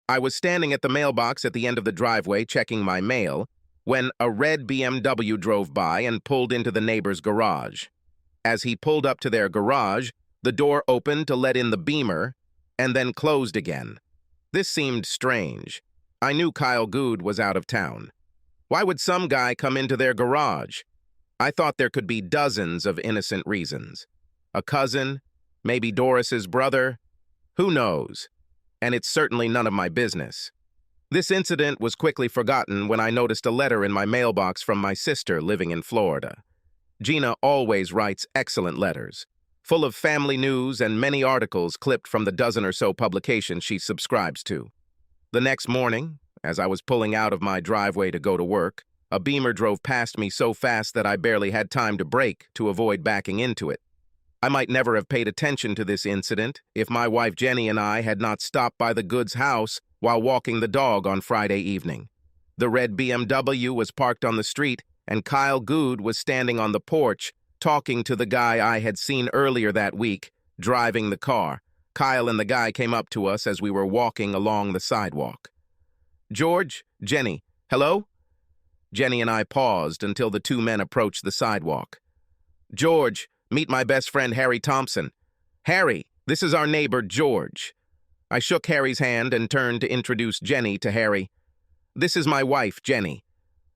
I was standing at the mailbox at the end of the driveway checking my mail when a red BMW drove by and pulled into the neighbor's garage. As he pulled up to their garage, the door opened to let in the Beamer and then closed again. This seemed strange. I knew Kyle Good was out of town. Why would some guy come into their garage? I thought there could be dozens of innocent reasons. A cousin, maybe Doris's brother, who knows? And it's certainly none of my business. This incident was quickly forgotten when I noticed a letter in my mailbox from my sister living in Florida. Gina always writes excellent letters, full of family news and many articles clipped from the dozen or so publications she subscribes to. The next morning, as I was pulling out of my driveway to go to work, a Beamer drove past me so fast that I barely had time to brake to avoid backing into it. I might never have paid attention to this incident if my wife Jenny and I had not stopped by the Goods' house while walking the dog on Friday evening. The red BMW was parked on the street, and Kyle Good was standing on the porch talking to the guy I had seen earlier that week, driving the car. Kyle and the guy came up to us as we were walking along the sidewalk. "George, Jenny, hello?" Jenny and I paused until the two men approached the sidewalk. "George, meet my best friend Harry Thompson. Harry, this is our neighbor George." I shook Harry's hand and turned to introduce Jenny to Harry. "This is my wife, Jenny."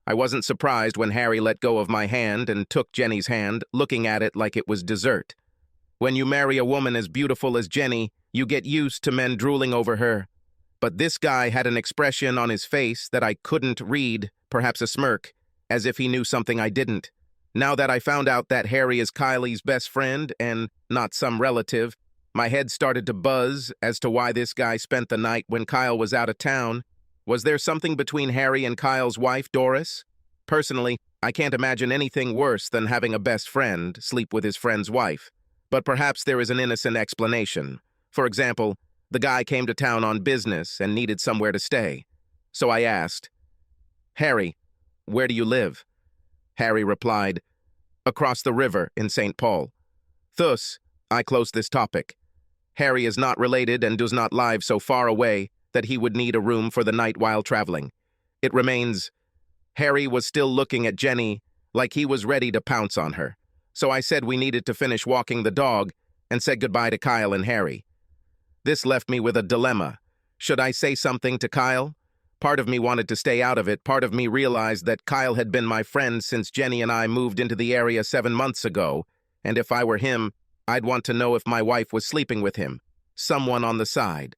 I wasn't surprised when Harry let go of my hand and took Jenny's hand, looking at it like it was dessert. When you marry a woman as beautiful as Jenny, you get used to men drooling over her. But this guy had an expression on his face that I couldn't read, perhaps a smirk, as if he knew something I didn't. Now that I found out that Harry is Kylie's best friend and not some relative, my head started to buzz as to why this guy spent the night when Kyle was out of town. Was there something between Harry and Kyle's wife, Doris? Personally, I can't imagine anything worse than having a best friend sleep with his friend's wife. But perhaps there is an innocent explanation. For example, the guy came to town on business and needed somewhere to stay. So I asked, "Harry, where do you live?" Harry replied, "Across the river in St. Paul." Thus, I close this topic. Harry is not related and does not live so far away that he would need a room for the night while traveling. It remains, Harry was still looking at Jenny like he was ready to pounce on her. So I said we needed to finish walking the dog and said goodbye to Kyle and Harry. This left me with a dilemma. Should I say something to Kyle? Part of me wanted to stay out of it. Part of me realized that Kyle had been my friend since Jenny and I moved into the area 7 months ago, and if I were him, I'd want to know if my wife was sleeping with him, someone on the side.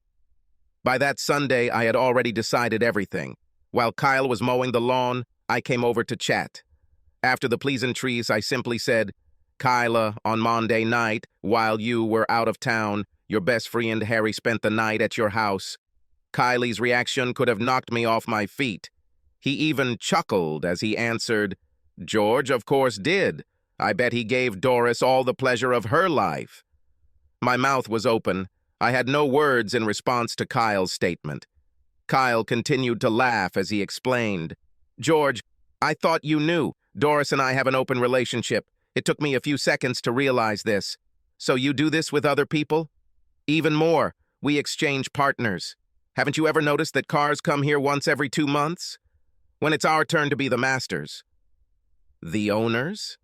By that Sunday, I had already decided everything. While Kyle was mowing the lawn, I came over to chat. After the pleasantries, I simply said, "Kyla, on Monday night, while you were out of town, your best friend Harry spent the night at your house." Kylie's reaction could have knocked me off my feet. He even chuckled as he answered, "George, of course, did. I bet he gave Doris all the pleasure of her life." My mouth was open. I had no words in response to Kyle's statement. Kyle continued to laugh as he explained, "George, I thought you knew. Doris and I have an open relationship. It took me a few seconds to realize this. So you do this with other people?" "Even more, we exchange partners. Haven't you ever noticed that cars come here once every 2 months? When it's our turn to be the masters." "The owners?"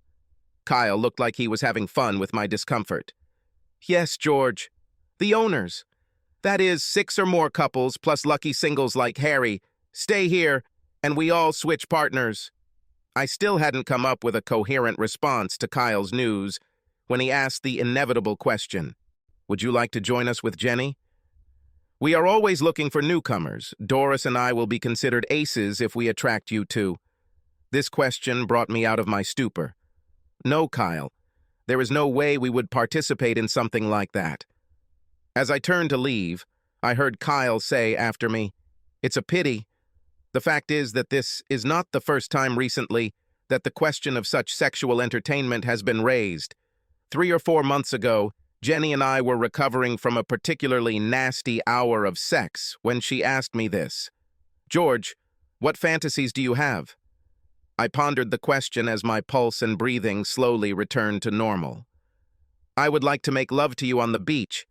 Kyle looked like he was having fun with my discomfort. "Yes, George. The owners. That is, 6 or more couples, plus lucky singles like Harry, stay here, and we all switch partners." I still hadn't come up with a coherent response to Kyle's news when he asked the inevitable question, "Would you like to join us with Jenny?" "We are always looking for newcomers. Doris and I will be considered aces if we attract you too." This question brought me out of my stupor. "No, Kyle. There is no way we would participate in something like that." As I turned to leave, I heard Kyle say after me, "It's a pity. The fact is that this is not the first time recently that the question of such sexual entertainment has been raised. 3 or 4 months ago, Jenny and I were recovering from a particularly nasty hour of sex when she asked me this, 'George, what fantasies do you have?' I pondered the question as my pulse and breathing slowly returned to normal. "I would like to make love to you on the beach."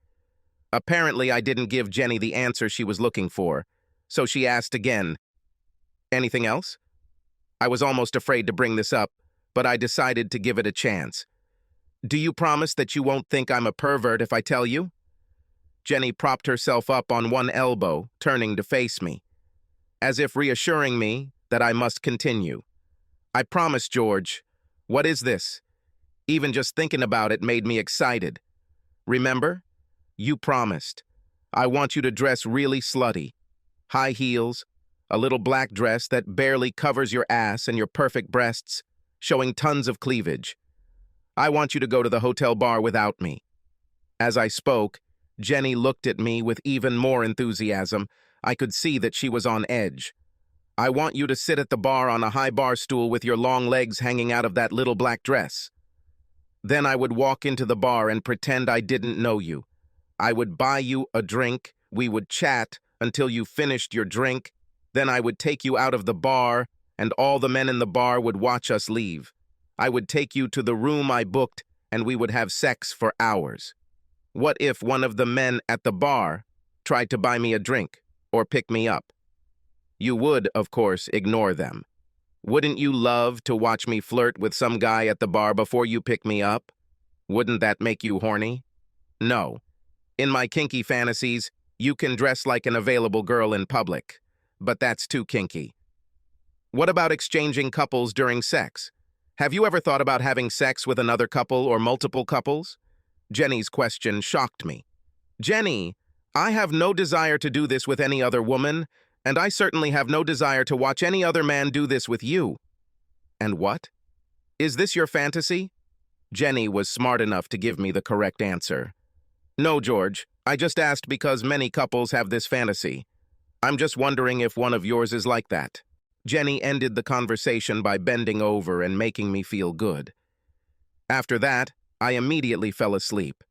Apparently, I didn't give Jenny the answer she was looking for. So she asked again, "Anything else?" I was almost afraid to bring this up, but I decided to give it a chance. "Do you promise that you won't think I'm a pervert if I tell you?" Jenny propped herself up on one elbow, turning to face me, as if reassuring me that I must continue. "I promise, George. What is this?" Even just thinking about it made me excited. "Remember? You promised. I want you to dress really slutty. High heels, a little black dress that barely covers your ass and your perfect breasts, showing tons of cleavage. I want you to go to the hotel bar without me." As I spoke, Jenny looked at me with even more enthusiasm. I could see that she was on edge. "I want you to sit at the bar on a high bar stool with your long legs hanging out of that little black dress. Then I would walk into the bar and pretend I didn't know you. I would buy you a drink, we would chat until you finished your drink, then I would take you out of the bar, and all the men in the bar would watch us leave. I would take you to the room I booked, and we would have sex for hours. What if one of the men at the bar tried to buy me a drink or pick me up? You would, of course, ignore them. Wouldn't you love to watch me flirt with some guy at the bar before you pick me up? Wouldn't that make you horny? No. In my kinky fantasies, you can dress like an available girl in public, but that's too kinky. What about exchanging couples during sex? Have you ever thought about having sex with another couple or multiple couples? Jenny's question shocked me. "Jenny, I have no desire to do this with any other woman, and I certainly have no desire to watch any other man do this with you." "And what? Is this your fantasy?" Jenny was smart enough to give me the correct answer. "No, George, I just asked because many couples have this fantasy. I'm just wondering if one of yours is like that." Jenny ended the conversation by bending over and making me feel good. After that, I immediately fell asleep.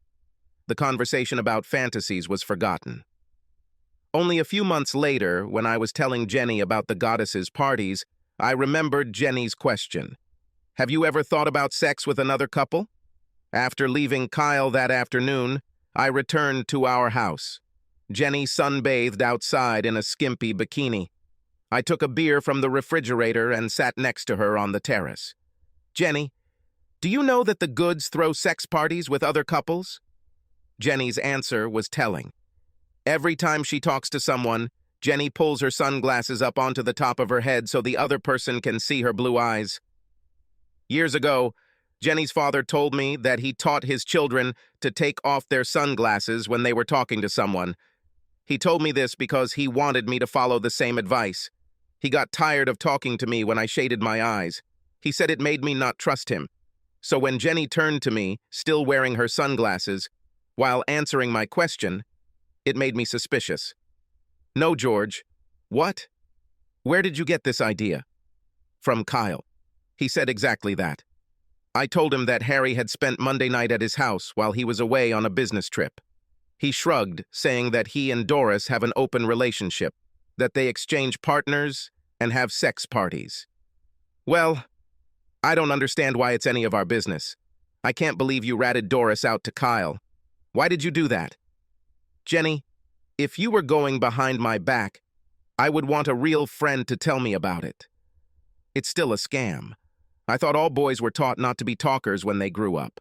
The conversation about fantasies was forgotten. Only a few months later, when I was telling Jenny about the goddess's parties, I remembered Jenny's question. "Have you ever thought about sex with another couple?" After leaving Kyle that afternoon, I returned to our house. Jenny sunbathed outside in a skimpy bikini. I took a beer from the refrigerator and sat next to her on the terrace. "Jenny, do you know that the Goods throw sex parties with other couples?" Jenny's answer was telling. Every time she talks to someone, Jenny pulls her sunglasses up onto the top of her head so the other person can see her blue eyes. Years ago, Jenny's father told me that he taught his children to take off their sunglasses when they were talking to someone. He told me this because he wanted me to follow the same advice. He got tired of talking to me when I shaded my eyes. He said it made me not trust him. So when Jenny turned to me, still wearing her sunglasses, while answering my question, it made me suspicious. "No, George." "What? Where did you get this idea?" "From Kyle. He said exactly that. I told him that Harry had spent Monday night at his house while he was away on a business trip. He shrugged, saying that he and Doris have an open relationship, that they exchange partners and have sex parties. Well, I don't understand why it's any of our business. I can't believe you ratted Doris out to Kyle. Why did you do that?" "Jenny, if you were going behind my back, I would want a real friend to tell me about it. It's still a scam. I thought all boys were taught not to be talkers when they grew up.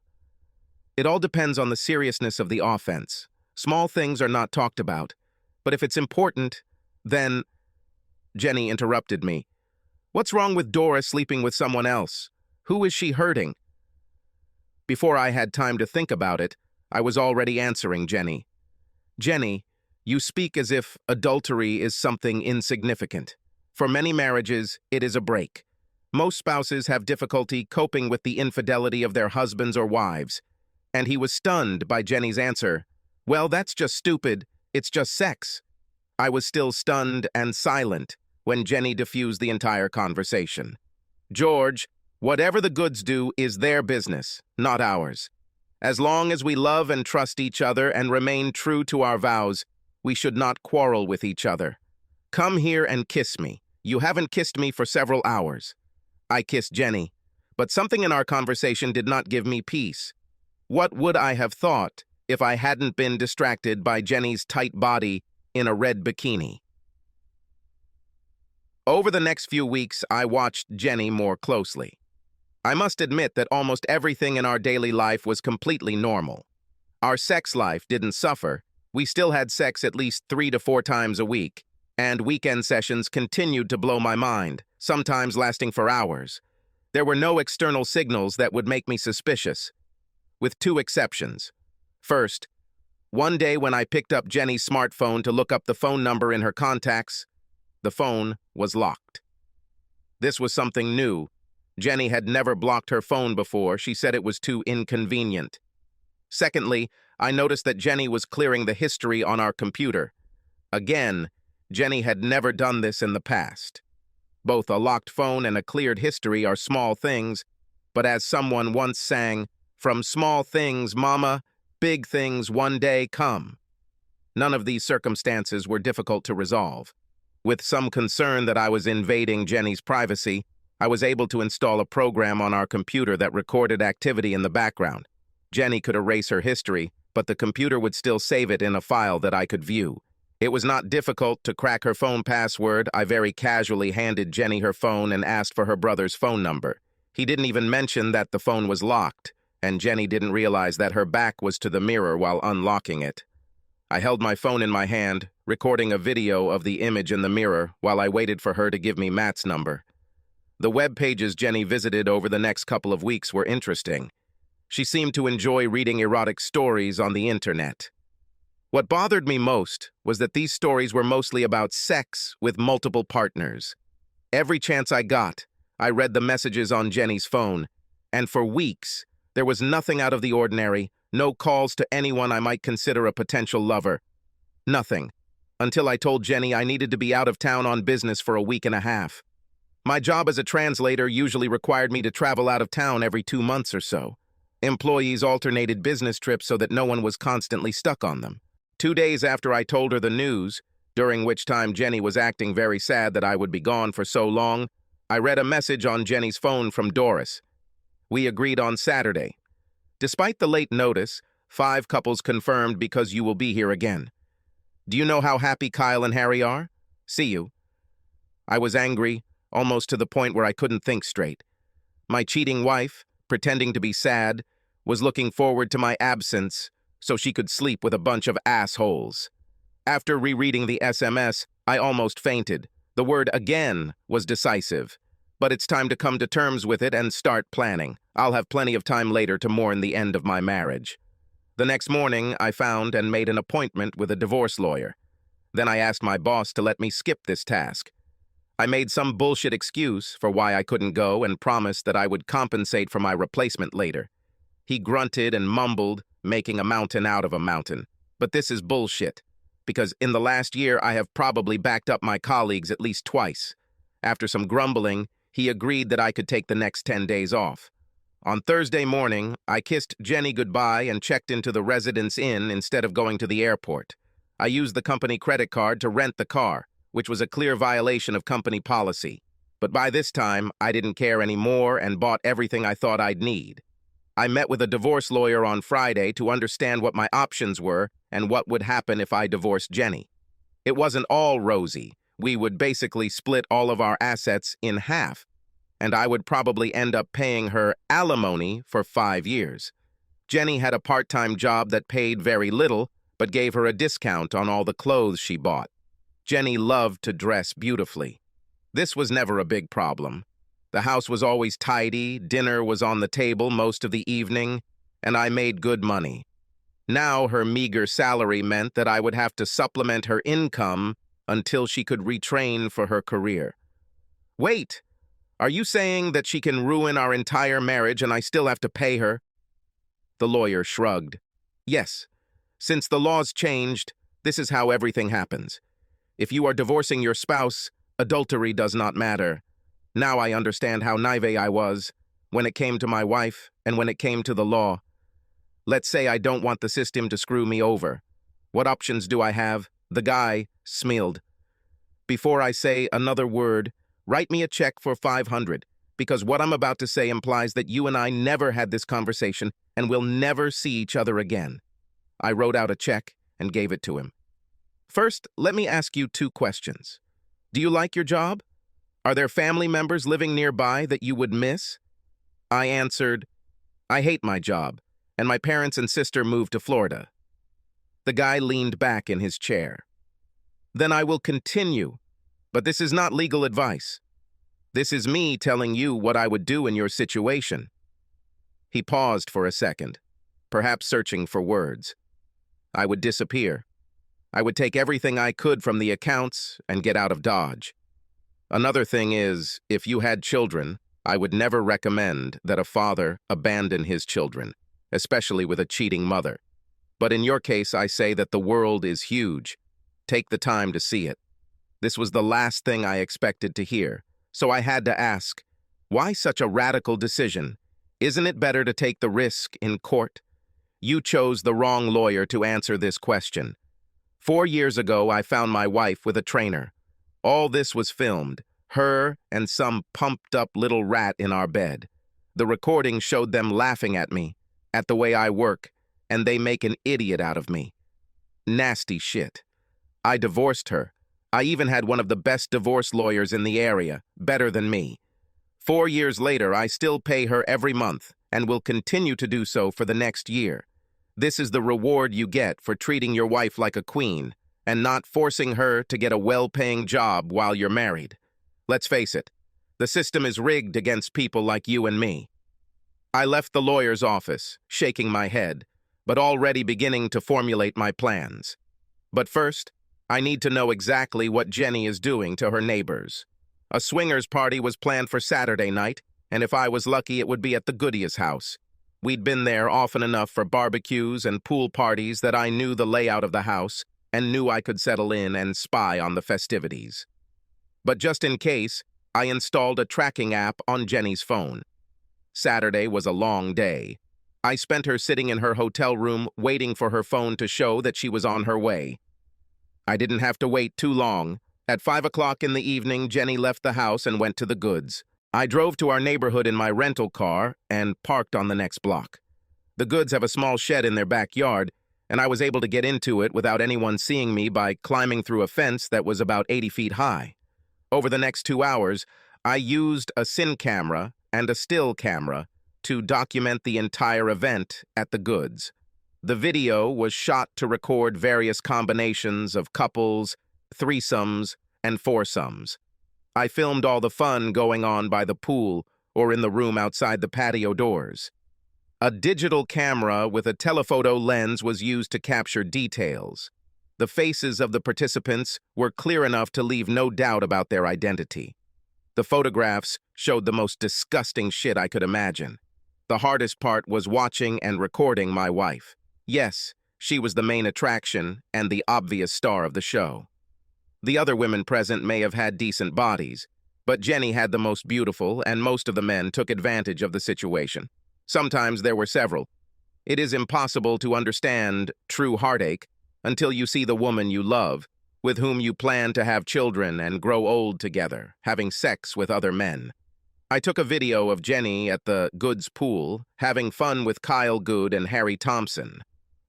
It all depends on the seriousness of the offense. Small things are not talked about, but if it's important, then—" Jenny interrupted me. "What's wrong with Doris sleeping with someone else? Who is she hurting?" Before I had time to think about it, I was already answering Jenny. "Jenny, you speak as if adultery is something insignificant. For many marriages, it is a break. Most spouses have difficulty coping with the infidelity of their husbands or wives." And he was stunned by Jenny's answer. "Well, that's just stupid. It's just sex." I was still stunned and silent when Jenny diffused the entire conversation. "George, whatever the Goods do is their business, not ours. As long as we love and trust each other and remain true to our vows, we should not quarrel with each other. Come here and kiss me. You haven't kissed me for several hours." I kissed Jenny, but something in our conversation did not give me peace. What would I have thought if I hadn't been distracted by Jenny's tight body in a red bikini? Over the next few weeks, I watched Jenny more closely. I must admit that almost everything in our daily life was completely normal. Our sex life didn't suffer. We still had sex at least 3 to 4 times a week, and weekend sessions continued to blow my mind, sometimes lasting for hours. There were no external signals that would make me suspicious, with 2 exceptions. First, one day when I picked up Jenny's smartphone to look up the phone number in her contacts, the phone was locked. This was something new. Jenny had never blocked her phone before. She said it was too inconvenient. Secondly, I noticed that Jenny was clearing the history on our computer. Again, Jenny had never done this in the past. Both a locked phone and a cleared history are small things, but as someone once sang, "From small things, mama, big things one day come." None of these circumstances were difficult to resolve. With some concern that I was invading Jenny's privacy, I was able to install a program on our computer that recorded activity in the background. Jenny could erase her history, but the computer would still save it in a file that I could view. It was not difficult to crack her phone password. I very casually handed Jenny her phone and asked for her brother's phone number. He didn't even mention that the phone was locked, and Jenny didn't realize that her back was to the mirror while unlocking it. I held my phone in my hand, recording a video of the image in the mirror while I waited for her to give me Matt's number. The web pages Jenny visited over the next couple of weeks were interesting. She seemed to enjoy reading erotic stories on the internet. What bothered me most was that these stories were mostly about sex with multiple partners. Every chance I got, I read the messages on Jenny's phone, and for weeks, there was nothing out of the ordinary, no calls to anyone I might consider a potential lover. Nothing. Until I told Jenny I needed to be out of town on business for a week and a half. My job as a translator usually required me to travel out of town every 2 months or so. Employees alternated business trips so that no one was constantly stuck on them. 2 days after I told her the news, during which time Jenny was acting very sad that I would be gone for so long, I read a message on Jenny's phone from Doris. We agreed on Saturday. Despite the late notice, 5 couples confirmed because you will be here again. Do you know how happy Kyle and Harry are? See you. I was angry, almost to the point where I couldn't think straight. My cheating wife, pretending to be sad, was looking forward to my absence so she could sleep with a bunch of assholes. After rereading the SMS, I almost fainted. The word again was decisive. But it's time to come to terms with it and start planning. I'll have plenty of time later to mourn the end of my marriage. The next morning, I found and made an appointment with a divorce lawyer. Then I asked my boss to let me skip this task. I made some bullshit excuse for why I couldn't go and promised that I would compensate for my replacement later. He grunted and mumbled, making a mountain out of a mountain. But this is bullshit, because in the last year I have probably backed up my colleagues at least twice. After some grumbling, he agreed that I could take the next 10 days off. On Thursday morning, I kissed Jenny goodbye and checked into the Residence Inn instead of going to the airport. I used the company credit card to rent the car, which was a clear violation of company policy. But by this time, I didn't care anymore and bought everything I thought I'd need. I met with a divorce lawyer on Friday to understand what my options were and what would happen if I divorced Jenny. It wasn't all rosy. We would basically split all of our assets in half, and I would probably end up paying her alimony for 5 years. Jenny had a part-time job that paid very little, but gave her a discount on all the clothes she bought. Jenny loved to dress beautifully. This was never a big problem. The house was always tidy, dinner was on the table most of the evening, and I made good money. Now her meager salary meant that I would have to supplement her income until she could retrain for her career. Wait, are you saying that she can ruin our entire marriage and I still have to pay her? The lawyer shrugged. Yes, since the laws changed, this is how everything happens. If you are divorcing your spouse, adultery does not matter. Now I understand how naive I was when it came to my wife and when it came to the law. Let's say I don't want the system to screw me over. What options do I have? The guy smiled. Before I say another word, write me a check for $500, because what I'm about to say implies that you and I never had this conversation and will never see each other again. I wrote out a check and gave it to him. First, let me ask you 2 questions. Do you like your job? Are there family members living nearby that you would miss? I answered, I hate my job, and my parents and sister moved to Florida. The guy leaned back in his chair. Then I will continue, but this is not legal advice. This is me telling you what I would do in your situation. He paused for a second, perhaps searching for words. I would disappear. I would take everything I could from the accounts and get out of Dodge. Another thing is, if you had children, I would never recommend that a father abandon his children, especially with a cheating mother. But in your case, I say that the world is huge. Take the time to see it. This was the last thing I expected to hear, so I had to ask, why such a radical decision? Isn't it better to take the risk in court? You chose the wrong lawyer to answer this question. 4 years ago, I found my wife with a trainer. All this was filmed, her and some pumped-up little rat in our bed. The recording showed them laughing at me, at the way I work, and they make an idiot out of me. Nasty shit. I divorced her. I even had one of the best divorce lawyers in the area, better than me. 4 years later, I still pay her every month and will continue to do so for the next year. This is the reward you get for treating your wife like a queen and not forcing her to get a well-paying job while you're married. Let's face it, the system is rigged against people like you and me. I left the lawyer's office, shaking my head, but already beginning to formulate my plans. But first, I need to know exactly what Jenny is doing to her neighbors. A swingers party was planned for Saturday night, and if I was lucky, it would be at the Goodies house. We'd been there often enough for barbecues and pool parties that I knew the layout of the house and knew I could settle in and spy on the festivities. But just in case, I installed a tracking app on Jenny's phone. Saturday was a long day. I spent her sitting in her hotel room waiting for her phone to show that she was on her way. I didn't have to wait too long. At 5 o'clock in the evening, Jenny left the house and went to the Goods. I drove to our neighborhood in my rental car and parked on the next block. The Goods have a small shed in their backyard, and I was able to get into it without anyone seeing me by climbing through a fence that was about 80 feet high. Over the next 2 hours, I used a cine camera and a still camera to document the entire event at the Goods. The video was shot to record various combinations of couples, threesomes, and foursomes. I filmed all the fun going on by the pool or in the room outside the patio doors. A digital camera with a telephoto lens was used to capture details. The faces of the participants were clear enough to leave no doubt about their identity. The photographs showed the most disgusting shit I could imagine. The hardest part was watching and recording my wife. Yes, she was the main attraction and the obvious star of the show. The other women present may have had decent bodies, but Jenny had the most beautiful, and most of the men took advantage of the situation. Sometimes there were several. It is impossible to understand true heartache until you see the woman you love, with whom you plan to have children and grow old together, having sex with other men. I took a video of Jenny at the Goods pool, having fun with Kyle Good and Harry Thompson.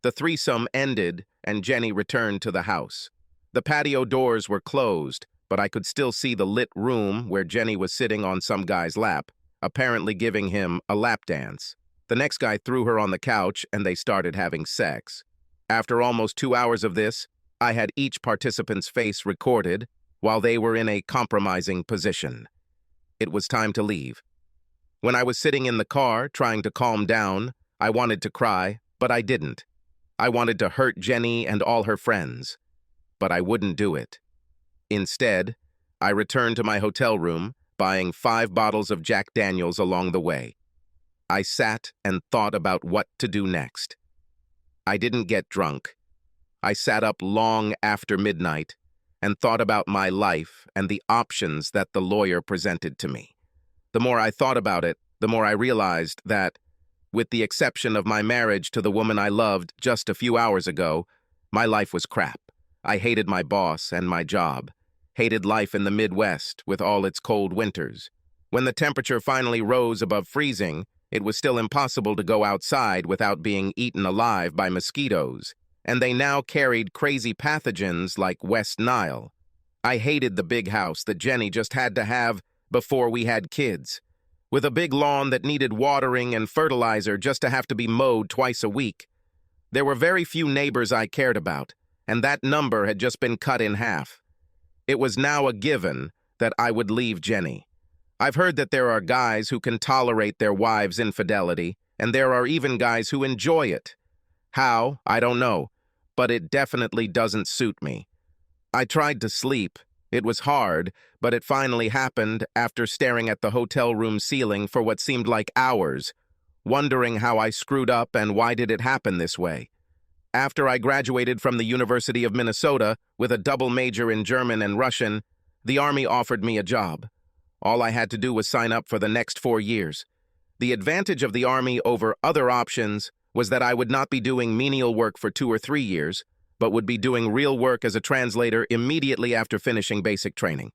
The threesome ended, and Jenny returned to the house. The patio doors were closed, but I could still see the lit room where Jenny was sitting on some guy's lap, apparently giving him a lap dance. The next guy threw her on the couch, and they started having sex. After almost 2 hours of this, I had each participant's face recorded while they were in a compromising position. It was time to leave. When I was sitting in the car, trying to calm down, I wanted to cry, but I didn't. I wanted to hurt Jenny and all her friends, but I wouldn't do it. Instead, I returned to my hotel room, buying 5 bottles of Jack Daniels along the way. I sat and thought about what to do next. I didn't get drunk. I sat up long after midnight and thought about my life and the options that the lawyer presented to me. The more I thought about it, the more I realized that, with the exception of my marriage to the woman I loved just a few hours ago, my life was crap. I hated my boss and my job, hated life in the Midwest with all its cold winters. When the temperature finally rose above freezing, it was still impossible to go outside without being eaten alive by mosquitoes, and they now carried crazy pathogens like West Nile. I hated the big house that Jenny just had to have before we had kids, with a big lawn that needed watering and fertilizer just to have to be mowed twice a week. There were very few neighbors I cared about, and that number had just been cut in half. It was now a given that I would leave Jenny. I've heard that there are guys who can tolerate their wives' infidelity, and there are even guys who enjoy it. How, I don't know, but it definitely doesn't suit me. I tried to sleep. It was hard, but it finally happened after staring at the hotel room ceiling for what seemed like hours, wondering how I screwed up and why did it happen this way. After I graduated from the University of Minnesota with a double major in German and Russian, the Army offered me a job. All I had to do was sign up for the next 4 years. The advantage of the Army over other options was that I would not be doing menial work for 2 or 3 years, but would be doing real work as a translator immediately after finishing basic training.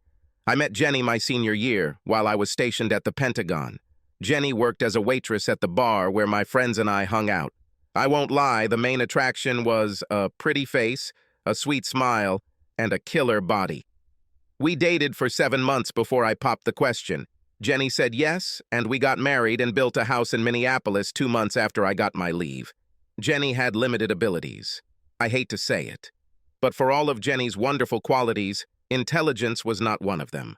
I met Jenny my senior year while I was stationed at the Pentagon. Jenny worked as a waitress at the bar where my friends and I hung out. I won't lie, the main attraction was a pretty face, a sweet smile, and a killer body. We dated for 7 months before I popped the question. Jenny said yes, and we got married and built a house in Minneapolis 2 months after I got my leave. Jenny had limited abilities. I hate to say it, but for all of Jenny's wonderful qualities, intelligence was not one of them.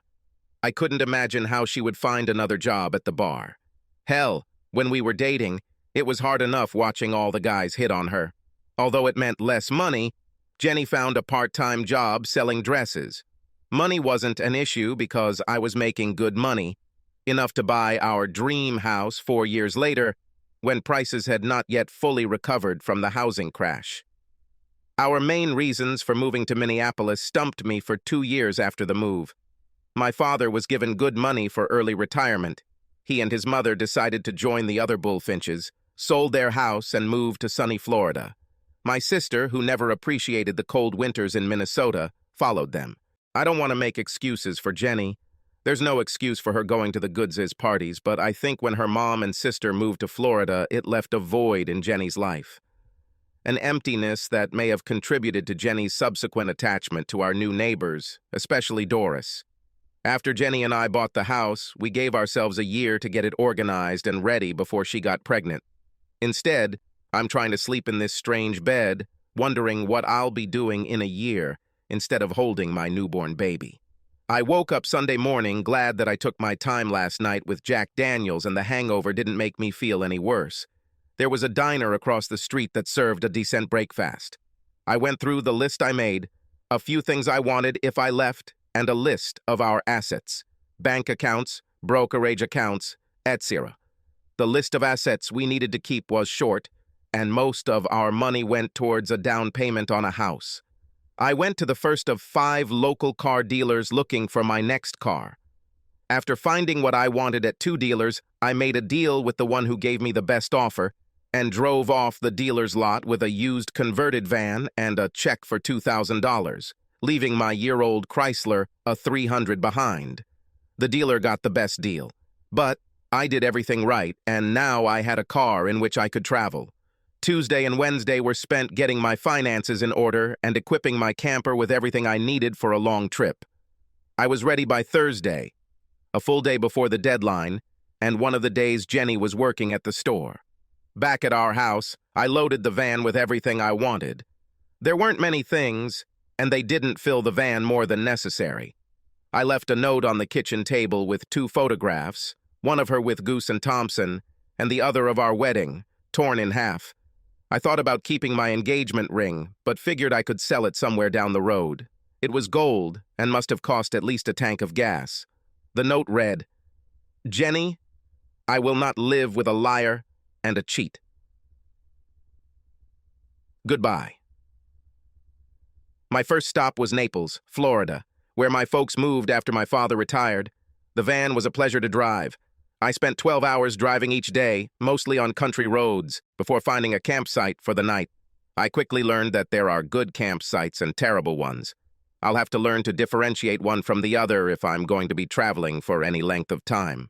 I couldn't imagine how she would find another job at the bar. Hell, when we were dating, it was hard enough watching all the guys hit on her. Although it meant less money, Jenny found a part-time job selling dresses. Money wasn't an issue because I was making good money, enough to buy our dream house 4 years later, when prices had not yet fully recovered from the housing crash. Our main reasons for moving to Minneapolis stumped me for 2 years after the move. My father was given good money for early retirement. He and his mother decided to join the other bullfinches, sold their house, and moved to sunny Florida. My sister, who never appreciated the cold winters in Minnesota, followed them. I don't want to make excuses for Jenny. There's no excuse for her going to the Goodses parties, but I think when her mom and sister moved to Florida, it left a void in Jenny's life. An emptiness that may have contributed to Jenny's subsequent attachment to our new neighbors, especially Doris. After Jenny and I bought the house, we gave ourselves a year to get it organized and ready before she got pregnant. Instead, I'm trying to sleep in this strange bed, wondering what I'll be doing in a year instead of holding my newborn baby. I woke up Sunday morning glad that I took my time last night with Jack Daniels and the hangover didn't make me feel any worse. There was a diner across the street that served a decent breakfast. I went through the list I made, a few things I wanted if I left, and a list of our assets, bank accounts, brokerage accounts, etc. The list of assets we needed to keep was short, and most of our money went towards a down payment on a house. I went to the first of 5 local car dealers looking for my next car. After finding what I wanted at 2 dealers, I made a deal with the one who gave me the best offer and drove off the dealer's lot with a used converted van and a check for $2,000, leaving my year-old Chrysler a $300 behind. The dealer got the best deal, but I did everything right, and now I had a car in which I could travel. Tuesday and Wednesday were spent getting my finances in order and equipping my camper with everything I needed for a long trip. I was ready by Thursday, a full day before the deadline, and one of the days Jenny was working at the store. Back at our house, I loaded the van with everything I wanted. There weren't many things, and they didn't fill the van more than necessary. I left a note on the kitchen table with 2 photographs, one of her with Goose and Thompson, and the other of our wedding, torn in half. I thought about keeping my engagement ring, but figured I could sell it somewhere down the road. It was gold and must have cost at least a tank of gas. The note read, "Jenny, I will not live with a liar and a cheat. Goodbye." My first stop was Naples, Florida, where my folks moved after my father retired. The van was a pleasure to drive. I spent 12 hours driving each day, mostly on country roads, before finding a campsite for the night. I quickly learned that there are good campsites and terrible ones. I'll have to learn to differentiate one from the other if I'm going to be traveling for any length of time.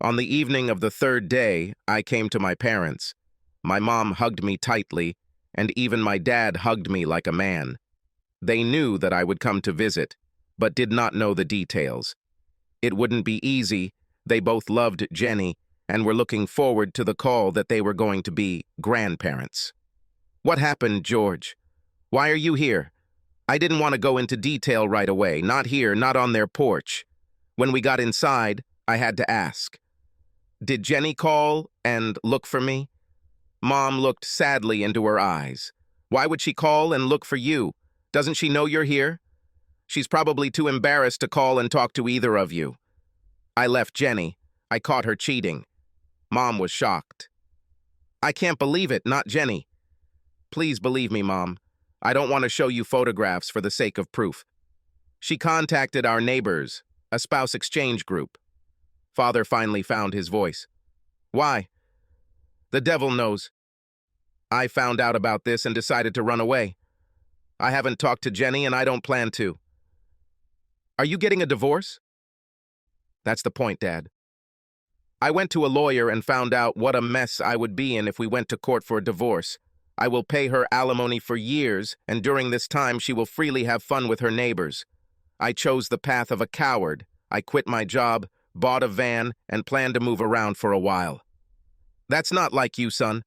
On the evening of the 3rd day, I came to my parents. My mom hugged me tightly, and even my dad hugged me like a man. They knew that I would come to visit, but did not know the details. It wouldn't be easy. They both loved Jenny and were looking forward to the call that they were going to be grandparents. What happened, George? Why are you here? I didn't want to go into detail right away, not here, not on their porch. When we got inside, I had to ask. Did Jenny call and look for me? Mom looked sadly into her eyes. Why would she call and look for you? Doesn't she know you're here? She's probably too embarrassed to call and talk to either of you. I left Jenny. I caught her cheating. Mom was shocked. I can't believe it, not Jenny. Please believe me, Mom. I don't want to show you photographs for the sake of proof. She contacted our neighbors, a spouse exchange group. Father finally found his voice. Why? The devil knows. I found out about this and decided to run away. I haven't talked to Jenny and I don't plan to. Are you getting a divorce? That's the point, Dad. I went to a lawyer and found out what a mess I would be in if we went to court for a divorce. I will pay her alimony for years, and during this time she will freely have fun with her neighbors. I chose the path of a coward. I quit my job, bought a van, and planned to move around for a while. That's not like you, son.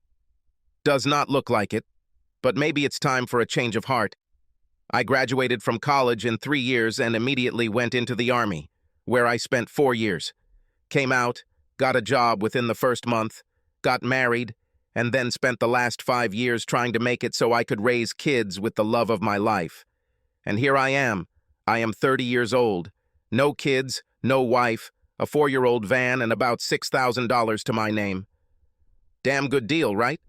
Does not look like it, but maybe it's time for a change of heart. I graduated from college in 3 years and immediately went into the Army, where I spent 4 years. Came out, got a job within the first month, got married, and then spent the last 5 years trying to make it so I could raise kids with the love of my life. And here I am. I am 30 years old. No kids, no wife, a 4-year-old van, and about $6,000 to my name. Damn good deal, right?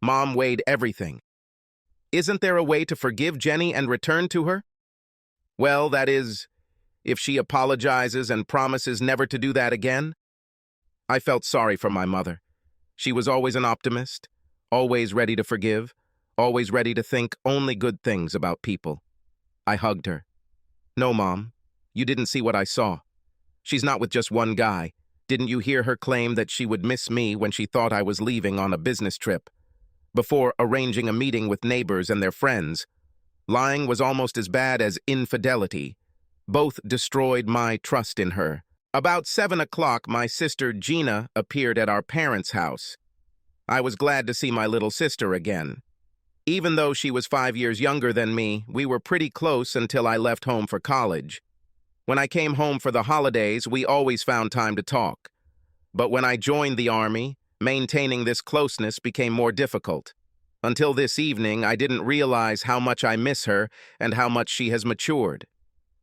Mom weighed everything. Isn't there a way to forgive Jenny and return to her? Well, that is, if she apologizes and promises never to do that again. I felt sorry for my mother. She was always an optimist, always ready to forgive, always ready to think only good things about people. I hugged her. No, Mom, you didn't see what I saw. She's not with just one guy. Didn't you hear her claim that she would miss me when she thought I was leaving on a business trip? Before arranging a meeting with neighbors and their friends, lying was almost as bad as infidelity. Both destroyed my trust in her. About 7 o'clock, my sister Gina appeared at our parents' house. I was glad to see my little sister again. Even though she was 5 years younger than me, we were pretty close until I left home for college. When I came home for the holidays, we always found time to talk. But when I joined the Army, maintaining this closeness became more difficult. Until this evening, I didn't realize how much I miss her and how much she has matured.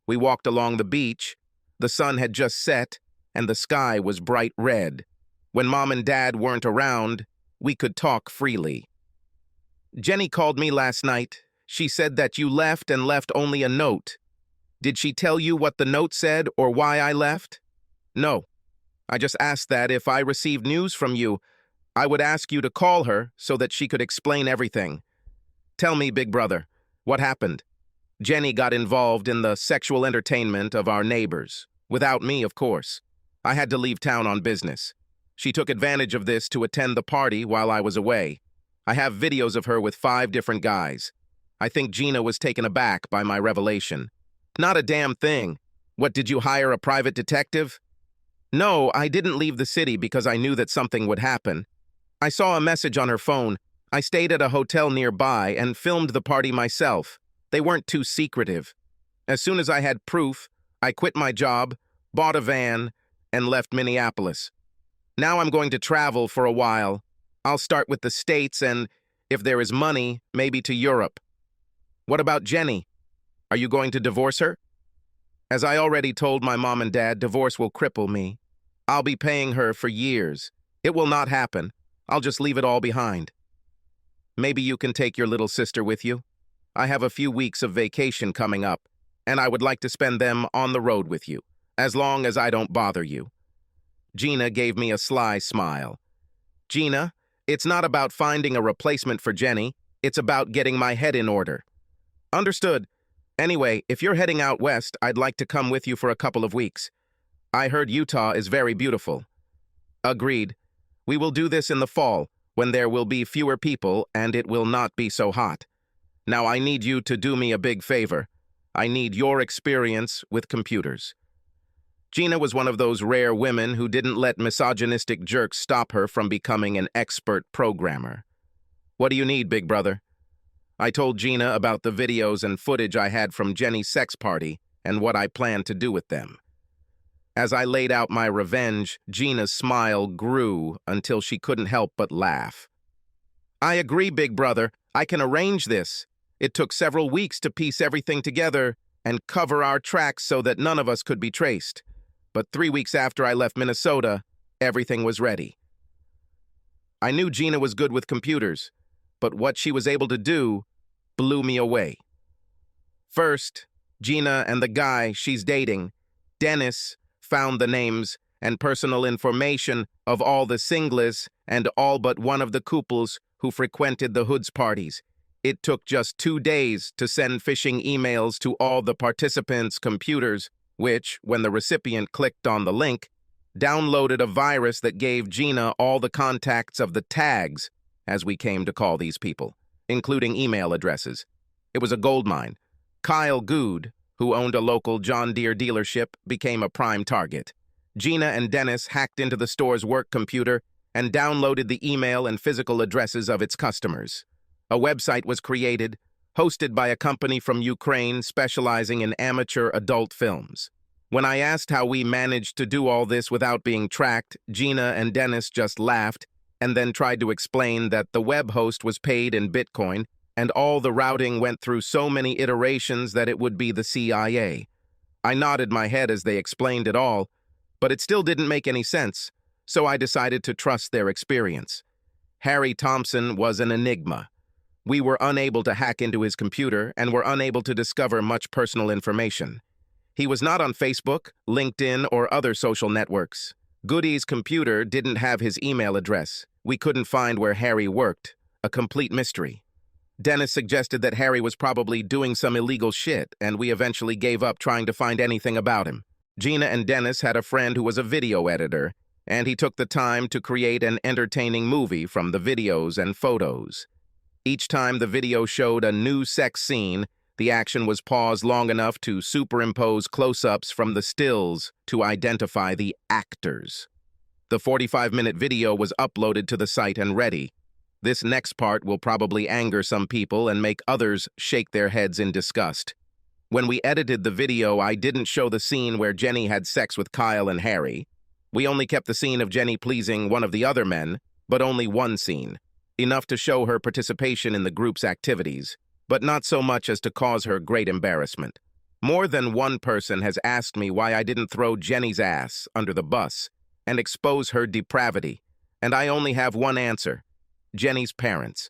We walked along the beach. The sun had just set, and the sky was bright red. When Mom and Dad weren't around, we could talk freely. Jenny called me last night. She said that you left and left only a note. Did she tell you what the note said or why I left? No. I just asked that if I received news from you, I would ask you to call her so that she could explain everything. Tell me, big brother, what happened? Jenny got involved in the sexual entertainment of our neighbors. Without me, of course. I had to leave town on business. She took advantage of this to attend the party while I was away. I have videos of her with 5 different guys. I think Gina was taken aback by my revelation. Not a damn thing. What, did you hire a private detective? No, I didn't leave the city because I knew that something would happen. I saw a message on her phone. I stayed at a hotel nearby and filmed the party myself. They weren't too secretive. As soon as I had proof, I quit my job, bought a van, and left Minneapolis. Now I'm going to travel for a while. I'll start with the States and, if there is money, maybe to Europe. What about Jenny? Are you going to divorce her? As I already told my mom and dad, divorce will cripple me. I'll be paying her for years. It will not happen. I'll just leave it all behind. Maybe you can take your little sister with you? I have a few weeks of vacation coming up, and I would like to spend them on the road with you, as long as I don't bother you. Gina gave me a sly smile. Gina, it's not about finding a replacement for Jenny. It's about getting my head in order. Understood. Anyway, if you're heading out west, I'd like to come with you for a couple of weeks. I heard Utah is very beautiful. Agreed. We will do this in the fall, when there will be fewer people and it will not be so hot. Now I need you to do me a big favor. I need your experience with computers. Gina was one of those rare women who didn't let misogynistic jerks stop her from becoming an expert programmer. What do you need, big brother? I told Gina about the videos and footage I had from Jenny's sex party and what I planned to do with them. As I laid out my revenge, Gina's smile grew until she couldn't help but laugh. I agree, big brother. I can arrange this. It took several weeks to piece everything together and cover our tracks so that none of us could be traced. But 3 weeks after I left Minnesota, everything was ready. I knew Gina was good with computers, but what she was able to do blew me away. First, Gina and the guy she's dating, Dennis, found the names and personal information of all the singles and all but one of the couples who frequented the hoods parties. It took just 2 days to send phishing emails to all the participants' computers, which, when the recipient clicked on the link, downloaded a virus that gave Gina all the contacts of the tags, as we came to call these people, including email addresses. It was a goldmine. Kyle Good, who owned a local John Deere dealership, became a prime target. Gina and Dennis hacked into the store's work computer and downloaded the email and physical addresses of its customers. A website was created, hosted by a company from Ukraine specializing in amateur adult films. When I asked how we managed to do all this without being tracked, Gina and Dennis just laughed and then tried to explain that the web host was paid in Bitcoin and all the routing went through so many iterations that it would be the CIA. I nodded my head as they explained it all, but it still didn't make any sense, so I decided to trust their experience. Harry Thompson was an enigma. We were unable to hack into his computer and were unable to discover much personal information. He was not on Facebook, LinkedIn, or other social networks. Goody's computer didn't have his email address. We couldn't find where Harry worked. A complete mystery. Dennis suggested that Harry was probably doing some illegal shit, and we eventually gave up trying to find anything about him. Gina and Dennis had a friend who was a video editor, and he took the time to create an entertaining movie from the videos and photos. Each time the video showed a new sex scene, the action was paused long enough to superimpose close-ups from the stills to identify the actors. The 45-minute video was uploaded to the site and ready. This next part will probably anger some people and make others shake their heads in disgust. When we edited the video, I didn't show the scene where Jenny had sex with Kyle and Harry. We only kept the scene of Jenny pleasing one of the other men, but only one scene. Enough to show her participation in the group's activities, but not so much as to cause her great embarrassment. More than one person has asked me why I didn't throw Jenny's ass under the bus and expose her depravity, and I only have one answer: Jenny's parents.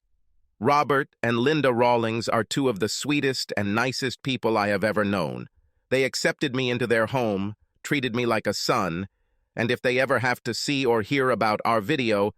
Robert and Linda Rawlings are two of the sweetest and nicest people I have ever known. They accepted me into their home, treated me like a son, and if they ever have to see or hear about our video,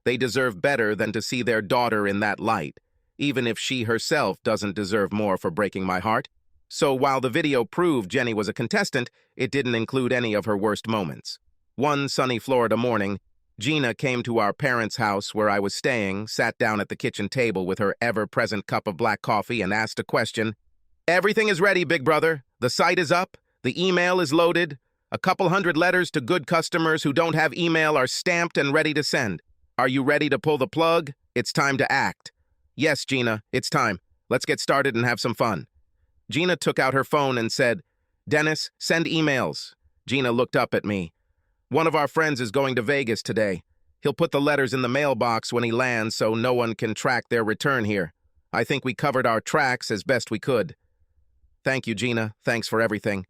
they deserve better than to see their daughter in that light, even if she herself doesn't deserve more for breaking my heart. So while the video proved Jenny was a contestant, it didn't include any of her worst moments. One sunny Florida morning, Gina came to our parents' house where I was staying, sat down at the kitchen table with her ever-present cup of black coffee and asked a question. "Everything is ready, big brother. The site is up. The email is loaded. A couple hundred letters to good customers who don't have email are stamped and ready to send. Are you ready to pull the plug? It's time to act." "Yes, Gina, it's time. Let's get started and have some fun." Gina took out her phone and said, "Dennis, send emails." Gina looked up at me. "One of our friends is going to Vegas today. He'll put the letters in the mailbox when he lands so no one can track their return here. I think we covered our tracks as best we could." "Thank you, Gina. Thanks for everything.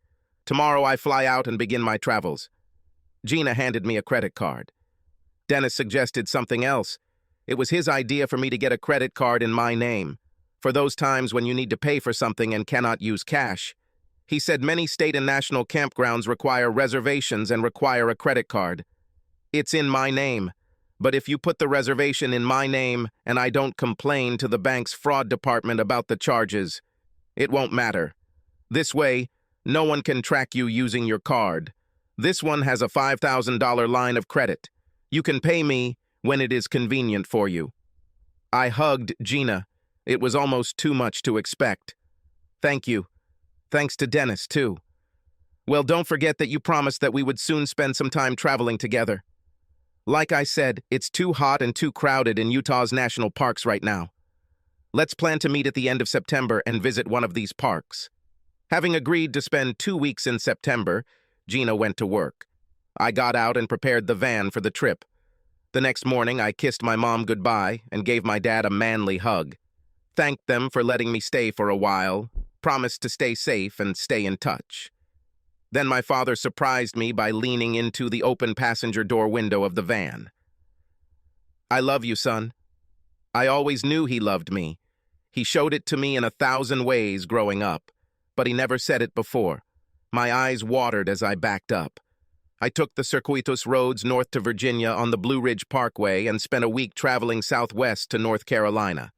Tomorrow I fly out and begin my travels." Gina handed me a credit card. Dennis suggested something else. It was his idea for me to get a credit card in my name, for those times when you need to pay for something and cannot use cash. He said many state and national campgrounds require reservations and require a credit card. It's in my name, but if you put the reservation in my name and I don't complain to the bank's fraud department about the charges, it won't matter. This way, no one can track you using your card. This one has a $5,000 line of credit. You can pay me when it is convenient for you." I hugged Gina. It was almost too much to expect. Thank you. Thanks to Dennis, too. Well, don't forget that you promised that we would soon spend some time traveling together. Like I said, it's too hot and too crowded in Utah's national parks right now. Let's plan to meet at the end of September and visit one of these parks. Having agreed to spend 2 weeks in September, Gina went to work. I got out and prepared the van for the trip. The next morning, I kissed my mom goodbye and gave my dad a manly hug. Thanked them for letting me stay for a while, promised to stay safe and stay in touch. Then my father surprised me by leaning into the open passenger door window of the van. I love you, son. I always knew he loved me. He showed it to me in 1,000 ways growing up, but he never said it before. My eyes watered as I backed up. I took the circuitous roads north to Virginia on the Blue Ridge Parkway and spent a week traveling southwest to North Carolina.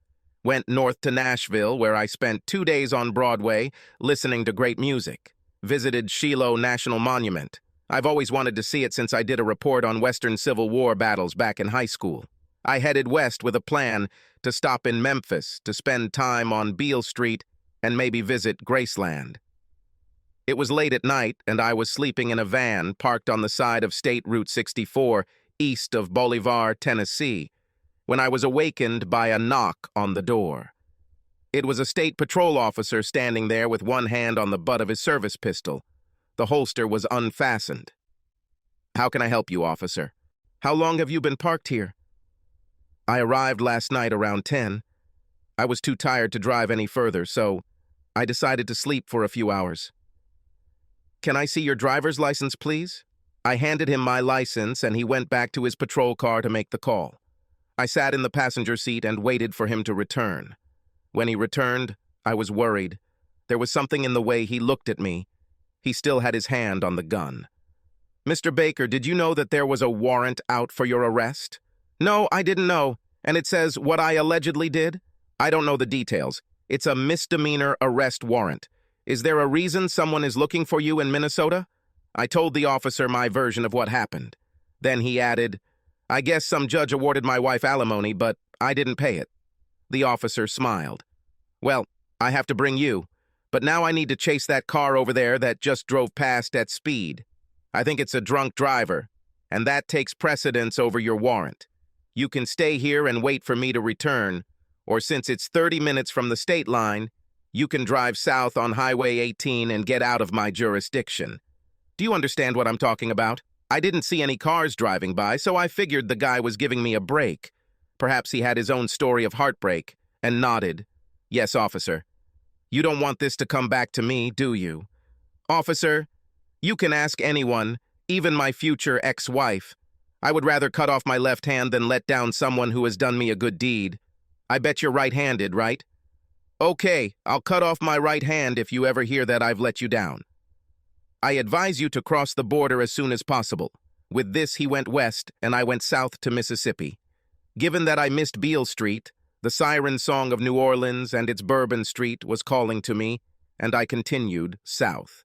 Went north to Nashville, where I spent 2 days on Broadway listening to great music. Visited Shiloh National Monument. I've always wanted to see it since I did a report on Western Civil War battles back in high school. I headed west with a plan to stop in Memphis, to spend time on Beale Street, and maybe visit Graceland. It was late at night, and I was sleeping in a van parked on the side of State Route 64, east of Bolivar, Tennessee, when I was awakened by a knock on the door. It was a state patrol officer standing there with one hand on the butt of his service pistol. The holster was unfastened. "How can I help you, officer? How long have you been parked here?" "I arrived last night around 10. I was too tired to drive any further, so I decided to sleep for a few hours." "Can I see your driver's license, please?" I handed him my license, and he went back to his patrol car to make the call. I sat in the passenger seat and waited for him to return. When he returned, I was worried. There was something in the way he looked at me. He still had his hand on the gun. "Mr. Baker, did you know that there was a warrant out for your arrest?" "No, I didn't know. And it says what I allegedly did?" "I don't know the details. It's a misdemeanor arrest warrant. Is there a reason someone is looking for you in Minnesota?" I told the officer my version of what happened. Then he added, "I guess some judge awarded my wife alimony, but I didn't pay it." The officer smiled. "Well, I have to bring you, but now I need to chase that car over there that just drove past at speed. I think it's a drunk driver, and that takes precedence over your warrant. You can stay here and wait for me to return, or since it's 30 minutes from the state line, you can drive south on Highway 18 and get out of my jurisdiction. Do you understand what I'm talking about? I didn't see any cars driving by, so I figured the guy was giving me a break. Perhaps he had his own story of heartbreak," and nodded. "Yes, officer. You don't want this to come back to me, do you?" "Officer, you can ask anyone, even my future ex-wife. I would rather cut off my left hand than let down someone who has done me a good deed. I bet you're right-handed, right?" "Okay, I'll cut off my right hand if you ever hear that I've let you down. I advise you to cross the border as soon as possible." With this, he went west, and I went south to Mississippi. Given that I missed Beale Street, the siren song of New Orleans and its Bourbon Street was calling to me, and I continued south.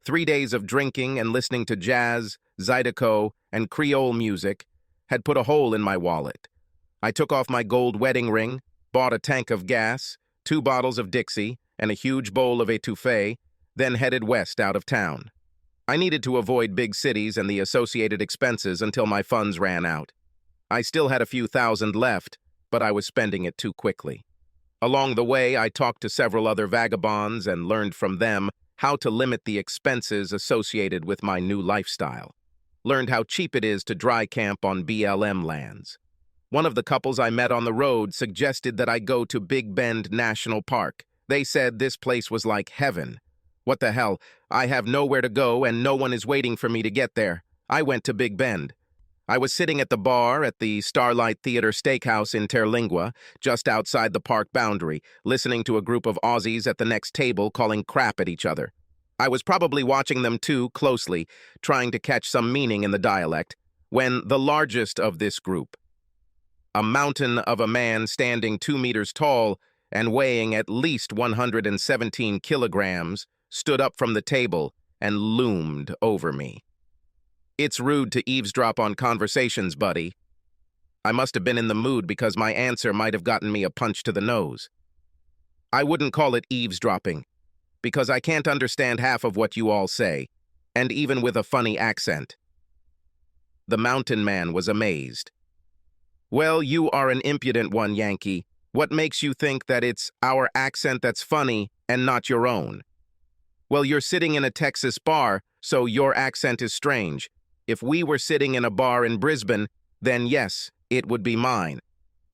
3 days of drinking and listening to jazz, Zydeco, and Creole music had put a hole in my wallet. I took off my gold wedding ring, bought a tank of gas, 2 bottles of Dixie, and a huge bowl of etouffee, then headed west out of town. I needed to avoid big cities and the associated expenses until my funds ran out. I still had a few thousand left, but I was spending it too quickly. Along the way, I talked to several other vagabonds and learned from them how to limit the expenses associated with my new lifestyle. Learned how cheap it is to dry camp on BLM lands. One of the couples I met on the road suggested that I go to Big Bend National Park. They said this place was like heaven. What the hell? I have nowhere to go and no one is waiting for me to get there. I went to Big Bend. I was sitting at the bar at the Starlight Theater Steakhouse in Terlingua, just outside the park boundary, listening to a group of Aussies at the next table calling crap at each other. I was probably watching them too closely, trying to catch some meaning in the dialect, when the largest of this group, a mountain of a man standing 2 meters tall and weighing at least 117 kilograms, stood up from the table and loomed over me. "It's rude to eavesdrop on conversations, buddy." I must have been in the mood because my answer might have gotten me a punch to the nose. I wouldn't call it eavesdropping, because I can't understand half of what you all say, and even with a funny accent. The mountain man was amazed. Well, you are an impudent one, Yankee. What makes you think that it's our accent that's funny and not your own? Well, you're sitting in a Texas bar, so your accent is strange. If we were sitting in a bar in Brisbane, then yes, it would be mine.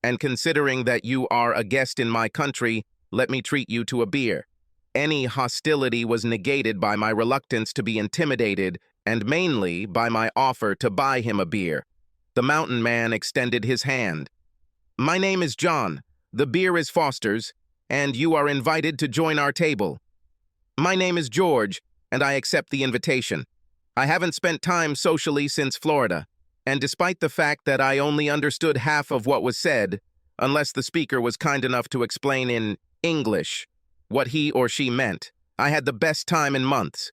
And considering that you are a guest in my country, let me treat you to a beer. Any hostility was negated by my reluctance to be intimidated, and mainly by my offer to buy him a beer. The mountain man extended his hand. My name is John. The beer is Foster's, and you are invited to join our table. My name is George, and I accept the invitation. I haven't spent time socially since Florida, and despite the fact that I only understood half of what was said, unless the speaker was kind enough to explain in English what he or she meant, I had the best time in months.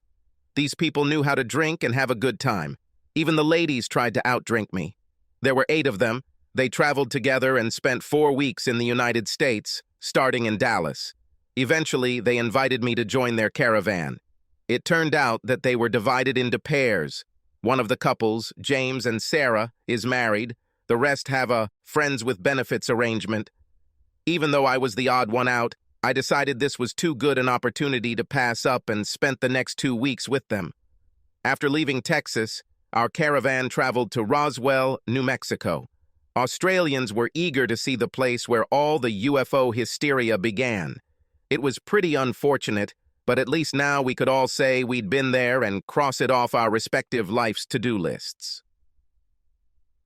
These people knew how to drink and have a good time. Even the ladies tried to outdrink me. There were 8 of them. They traveled together and spent 4 weeks in the United States, starting in Dallas. Eventually, they invited me to join their caravan. It turned out that they were divided into pairs. One of the couples, James and Sarah, is married. The rest have a friends with benefits arrangement. Even though I was the odd one out, I decided this was too good an opportunity to pass up and spent the next 2 weeks with them. After leaving Texas, our caravan traveled to Roswell, New Mexico. Australians were eager to see the place where all the UFO hysteria began. It was pretty unfortunate, but at least now we could all say we'd been there and cross it off our respective life's to-do lists.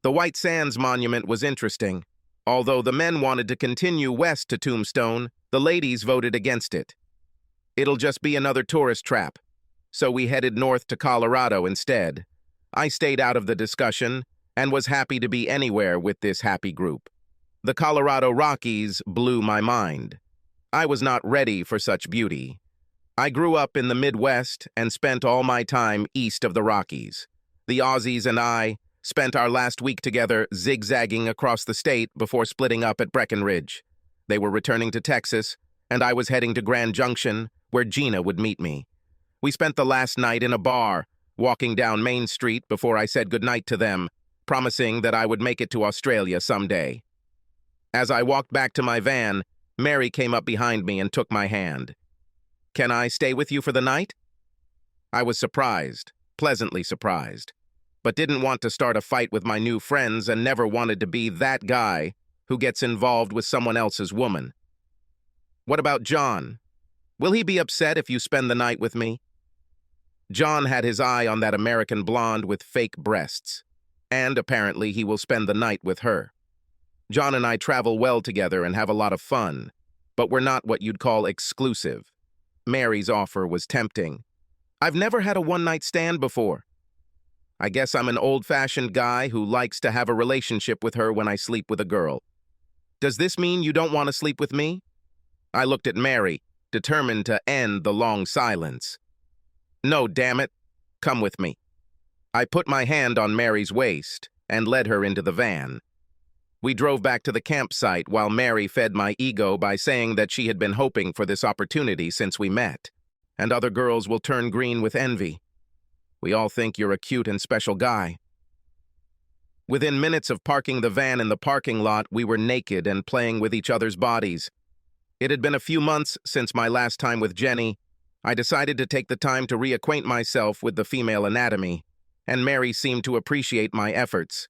The White Sands Monument was interesting. Although the men wanted to continue west to Tombstone, the ladies voted against it. It'll just be another tourist trap, so we headed north to Colorado instead. I stayed out of the discussion and was happy to be anywhere with this happy group. The Colorado Rockies blew my mind. I was not ready for such beauty. I grew up in the Midwest and spent all my time east of the Rockies. The Aussies and I spent our last week together zigzagging across the state before splitting up at Breckenridge. They were returning to Texas, and I was heading to Grand Junction, where Gina would meet me. We spent the last night in a bar, walking down Main Street before I said goodnight to them, promising that I would make it to Australia someday. As I walked back to my van, Mary came up behind me and took my hand. Can I stay with you for the night? I was surprised, pleasantly surprised, but didn't want to start a fight with my new friends and never wanted to be that guy who gets involved with someone else's woman. What about John? Will he be upset if you spend the night with me? John had his eye on that American blonde with fake breasts, and apparently he will spend the night with her. John and I travel well together and have a lot of fun, but we're not what you'd call exclusive. Mary's offer was tempting. I've never had a one-night stand before. I guess I'm an old-fashioned guy who likes to have a relationship with her when I sleep with a girl. Does this mean you don't want to sleep with me? I looked at Mary, determined to end the long silence. No, damn it. Come with me. I put my hand on Mary's waist and led her into the van. We drove back to the campsite while Mary fed my ego by saying that she had been hoping for this opportunity since we met, and other girls will turn green with envy. We all think you're a cute and special guy. Within minutes of parking the van in the parking lot, we were naked and playing with each other's bodies. It had been a few months since my last time with Jenny. I decided to take the time to reacquaint myself with the female anatomy, and Mary seemed to appreciate my efforts.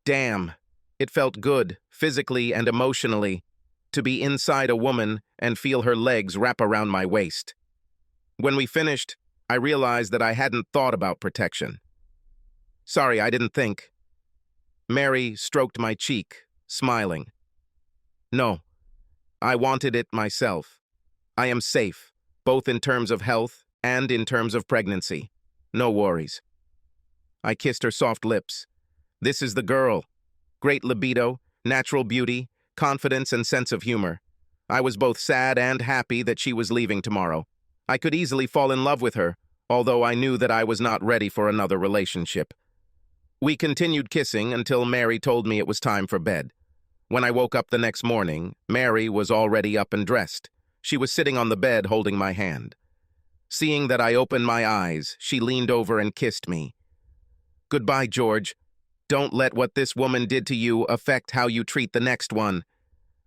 Damn. It felt good, physically and emotionally, to be inside a woman and feel her legs wrap around my waist. When we finished, I realized that I hadn't thought about protection. Sorry, I didn't think. Mary stroked my cheek, smiling. No, I wanted it myself. I am safe, both in terms of health and in terms of pregnancy. No worries. I kissed her soft lips. This is the girl. Great libido, natural beauty, confidence, and sense of humor. I was both sad and happy that she was leaving tomorrow. I could easily fall in love with her, although I knew that I was not ready for another relationship. We continued kissing until Mary told me it was time for bed. When I woke up the next morning, Mary was already up and dressed. She was sitting on the bed holding my hand. Seeing that I opened my eyes, she leaned over and kissed me. "Goodbye, George. Don't let what this woman did to you affect how you treat the next one.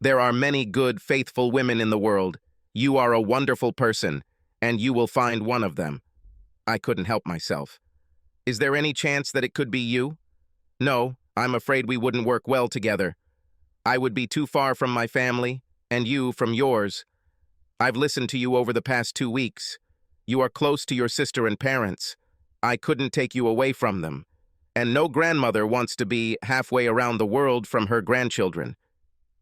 There are many good, faithful women in the world. You are a wonderful person, and you will find one of them." I couldn't help myself. "Is there any chance that it could be you?" "No, I'm afraid we wouldn't work well together. I would be too far from my family, and you from yours. I've listened to you over the past 2 weeks. You are close to your sister and parents. I couldn't take you away from them. And no grandmother wants to be halfway around the world from her grandchildren."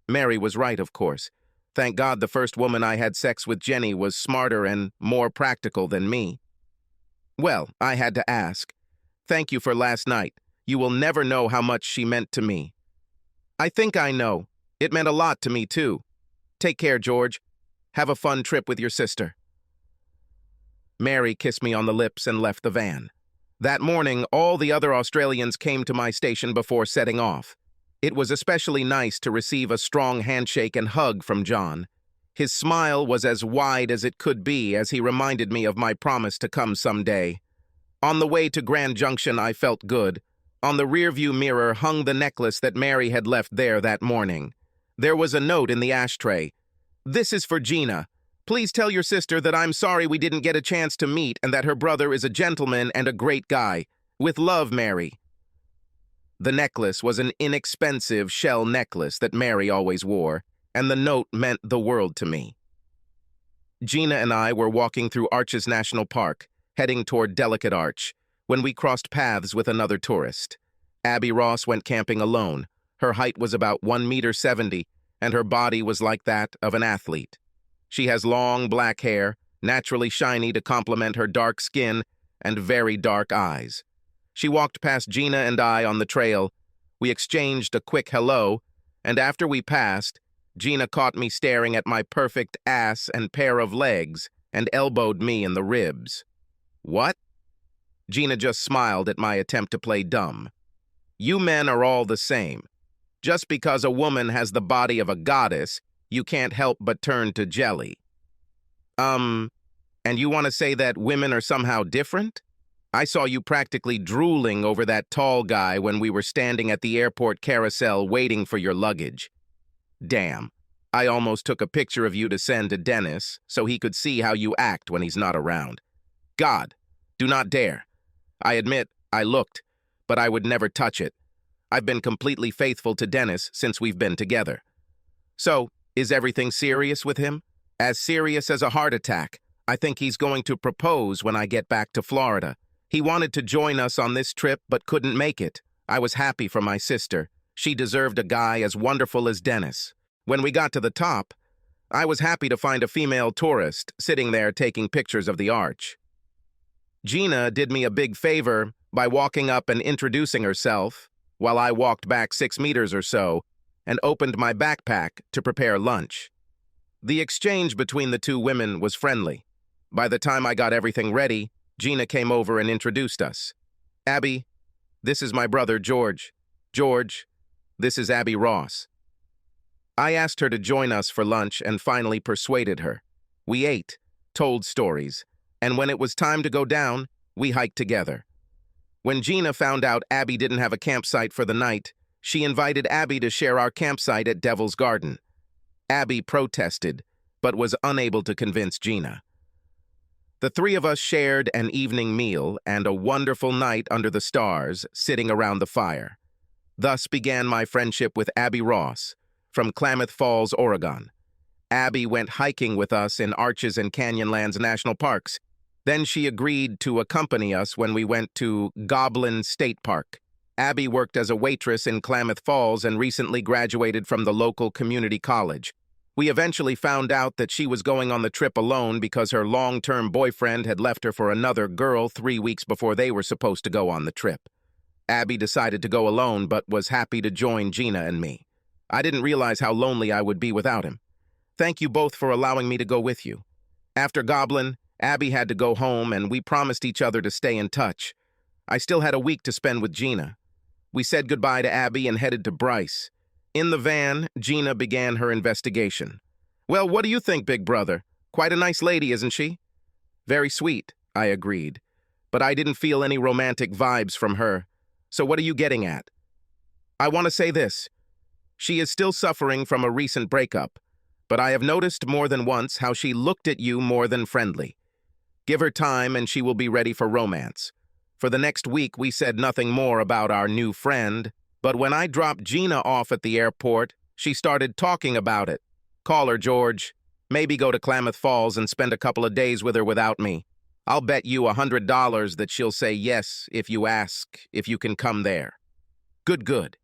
Mary was right, of course. Thank God the first woman I had sex with, Jenny, was smarter and more practical than me. Well, I had to ask. "Thank you for last night. You will never know how much she meant to me." "I think I know. It meant a lot to me, too. Take care, George. Have a fun trip with your sister." Mary kissed me on the lips and left the van. That morning, all the other Australians came to my station before setting off. It was especially nice to receive a strong handshake and hug from John. His smile was as wide as it could be as he reminded me of my promise to come someday. On the way to Grand Junction, I felt good. On the rearview mirror hung the necklace that Mary had left there that morning. There was a note in the ashtray. "This is for Gina. Please tell your sister that I'm sorry we didn't get a chance to meet and that her brother is a gentleman and a great guy. With love, Mary." The necklace was an inexpensive shell necklace that Mary always wore, and the note meant the world to me. Gina and I were walking through Arches National Park, heading toward Delicate Arch, when we crossed paths with another tourist. Abby Ross went camping alone. Her height was about 1.70 meters, and her body was like that of an athlete. She has long black hair, naturally shiny to complement her dark skin, and very dark eyes. She walked past Gina and I on the trail. We exchanged a quick hello, and after we passed, Gina caught me staring at my perfect ass and pair of legs and elbowed me in the ribs. "What?" Gina just smiled at my attempt to play dumb. "You men are all the same. Just because a woman has the body of a goddess, you can't help but turn to jelly." And you want to say that women are somehow different? I saw you practically drooling over that tall guy when we were standing at the airport carousel waiting for your luggage. Damn, I almost took a picture of you to send to Dennis so he could see how you act when he's not around. God, do not dare. I admit, I looked, but I would never touch it. I've been completely faithful to Dennis since we've been together. So, is everything serious with him? As serious as a heart attack. I think he's going to propose when I get back to Florida. He wanted to join us on this trip but couldn't make it. I was happy for my sister. She deserved a guy as wonderful as Dennis. When we got to the top, I was happy to find a female tourist sitting there taking pictures of the arch. Gina did me a big favor by walking up and introducing herself while I walked back 6 meters or so and opened my backpack to prepare lunch. The exchange between the two women was friendly. By the time I got everything ready, Gina came over and introduced us. "Abby, this is my brother, George. George, this is Abby Ross." I asked her to join us for lunch and finally persuaded her. We ate, told stories, and when it was time to go down, we hiked together. When Gina found out Abby didn't have a campsite for the night, she invited Abby to share our campsite at Devil's Garden. Abby protested, but was unable to convince Gina. The three of us shared an evening meal and a wonderful night under the stars, sitting around the fire. Thus began my friendship with Abby Ross, from Klamath Falls, Oregon. Abby went hiking with us in Arches and Canyonlands National Parks. Then she agreed to accompany us when we went to Goblin State Park. Abby worked as a waitress in Klamath Falls and recently graduated from the local community college. We eventually found out that she was going on the trip alone because her long-term boyfriend had left her for another girl 3 weeks before they were supposed to go on the trip. Abby decided to go alone but was happy to join Gina and me. I didn't realize how lonely I would be without him. Thank you both for allowing me to go with you. After Goblin, Abby had to go home and we promised each other to stay in touch. I still had a week to spend with Gina. We said goodbye to Abby and headed to Bryce. In the van, Gina began her investigation. Well, what do you think, big brother? Quite a nice lady, isn't she? Very sweet, I agreed. But I didn't feel any romantic vibes from her. So what are you getting at? I want to say this. She is still suffering from a recent breakup, but I have noticed more than once how she looked at you more than friendly. Give her time and she will be ready for romance. For the next week, we said nothing more about our new friend, but when I dropped Gina off at the airport, she started talking about it. Call her, George. Maybe go to Klamath Falls and spend a couple of days with her without me. I'll bet you $100 that she'll say yes if you ask if you can come there. Good.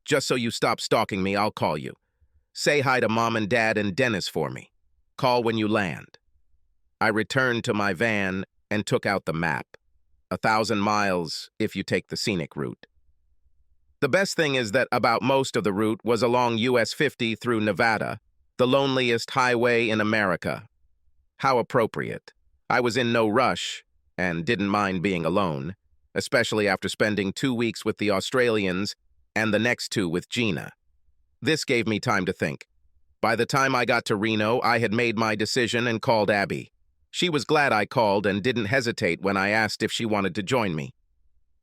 Just so you stop stalking me, I'll call you. Say hi to Mom and Dad and Dennis for me. Call when you land. I returned to my van and took out the map. 1,000 miles if you take the scenic route. The best thing is that about most of the route was along US 50 through Nevada, the loneliest highway in America. How appropriate. I was in no rush and didn't mind being alone, especially after spending 2 weeks with the Australians and the next 2 with Gina. This gave me time to think. By the time I got to Reno, I had made my decision and called Abby. She was glad I called and didn't hesitate when I asked if she wanted to join me.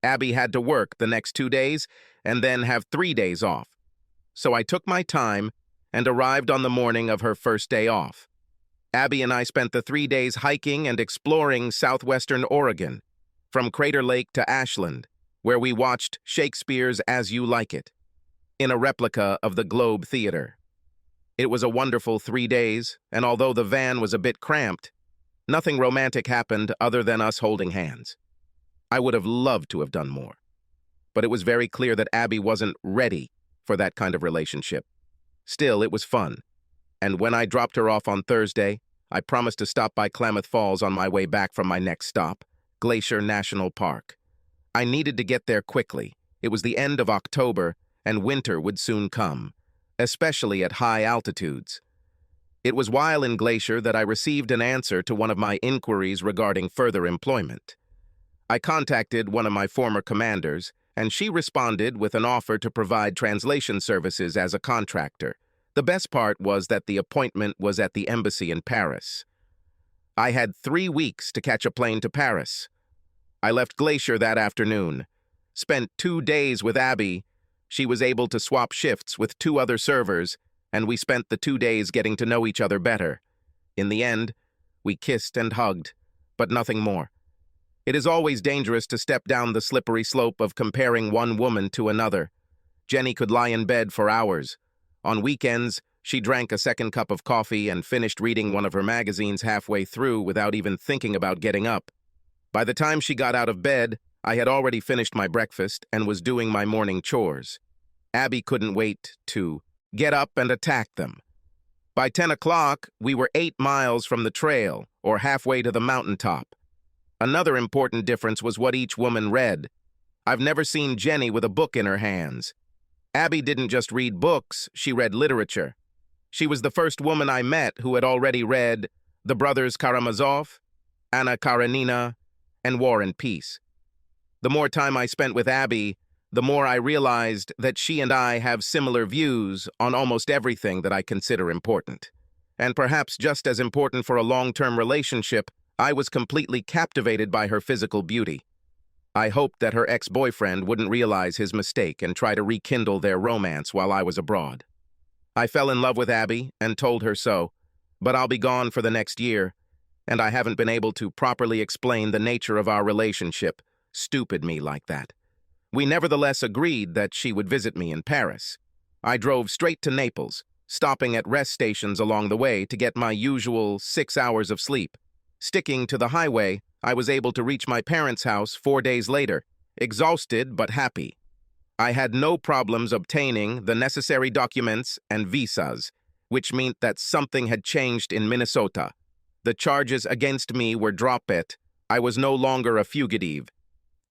Abby had to work the next 2 days and then have 3 days off. So I took my time and arrived on the morning of her first day off. Abby and I spent the 3 days hiking and exploring southwestern Oregon, from Crater Lake to Ashland, where we watched Shakespeare's As You Like It, in a replica of the Globe Theater. It was a wonderful 3 days, and although the van was a bit cramped, nothing romantic happened other than us holding hands. I would have loved to have done more, but it was very clear that Abby wasn't ready for that kind of relationship. Still, it was fun, and when I dropped her off on Thursday, I promised to stop by Klamath Falls on my way back from my next stop, Glacier National Park. I needed to get there quickly. It was the end of October, and winter would soon come, especially at high altitudes. It was while in Glacier that I received an answer to one of my inquiries regarding further employment. I contacted one of my former commanders, and she responded with an offer to provide translation services as a contractor. The best part was that the appointment was at the embassy in Paris. I had 3 weeks to catch a plane to Paris. I left Glacier that afternoon, spent 2 days with Abby. She was able to swap shifts with 2 other servers, and we spent the 2 days getting to know each other better. In the end, we kissed and hugged, but nothing more. It is always dangerous to step down the slippery slope of comparing one woman to another. Jenny could lie in bed for hours. On weekends, she drank a second cup of coffee and finished reading one of her magazines halfway through without even thinking about getting up. By the time she got out of bed, I had already finished my breakfast and was doing my morning chores. Abby couldn't wait to get up and attack them. By 10 o'clock, we were 8 miles from the trail, or halfway to the mountaintop. Another important difference was what each woman read. I've never seen Jenny with a book in her hands. Abby didn't just read books, she read literature. She was the first woman I met who had already read The Brothers Karamazov, Anna Karenina, and War and Peace. The more time I spent with Abby, the more I realized that she and I have similar views on almost everything that I consider important. And perhaps just as important for a long-term relationship, I was completely captivated by her physical beauty. I hoped that her ex-boyfriend wouldn't realize his mistake and try to rekindle their romance while I was abroad. I fell in love with Abby and told her so, but I'll be gone for the next year, and I haven't been able to properly explain the nature of our relationship. Stupid me like that. We nevertheless agreed that she would visit me in Paris. I drove straight to Naples, stopping at rest stations along the way to get my usual 6 hours of sleep. Sticking to the highway, I was able to reach my parents' house 4 days later, exhausted but happy. I had no problems obtaining the necessary documents and visas, which meant that something had changed in Minnesota. The charges against me were dropped. I was no longer a fugitive.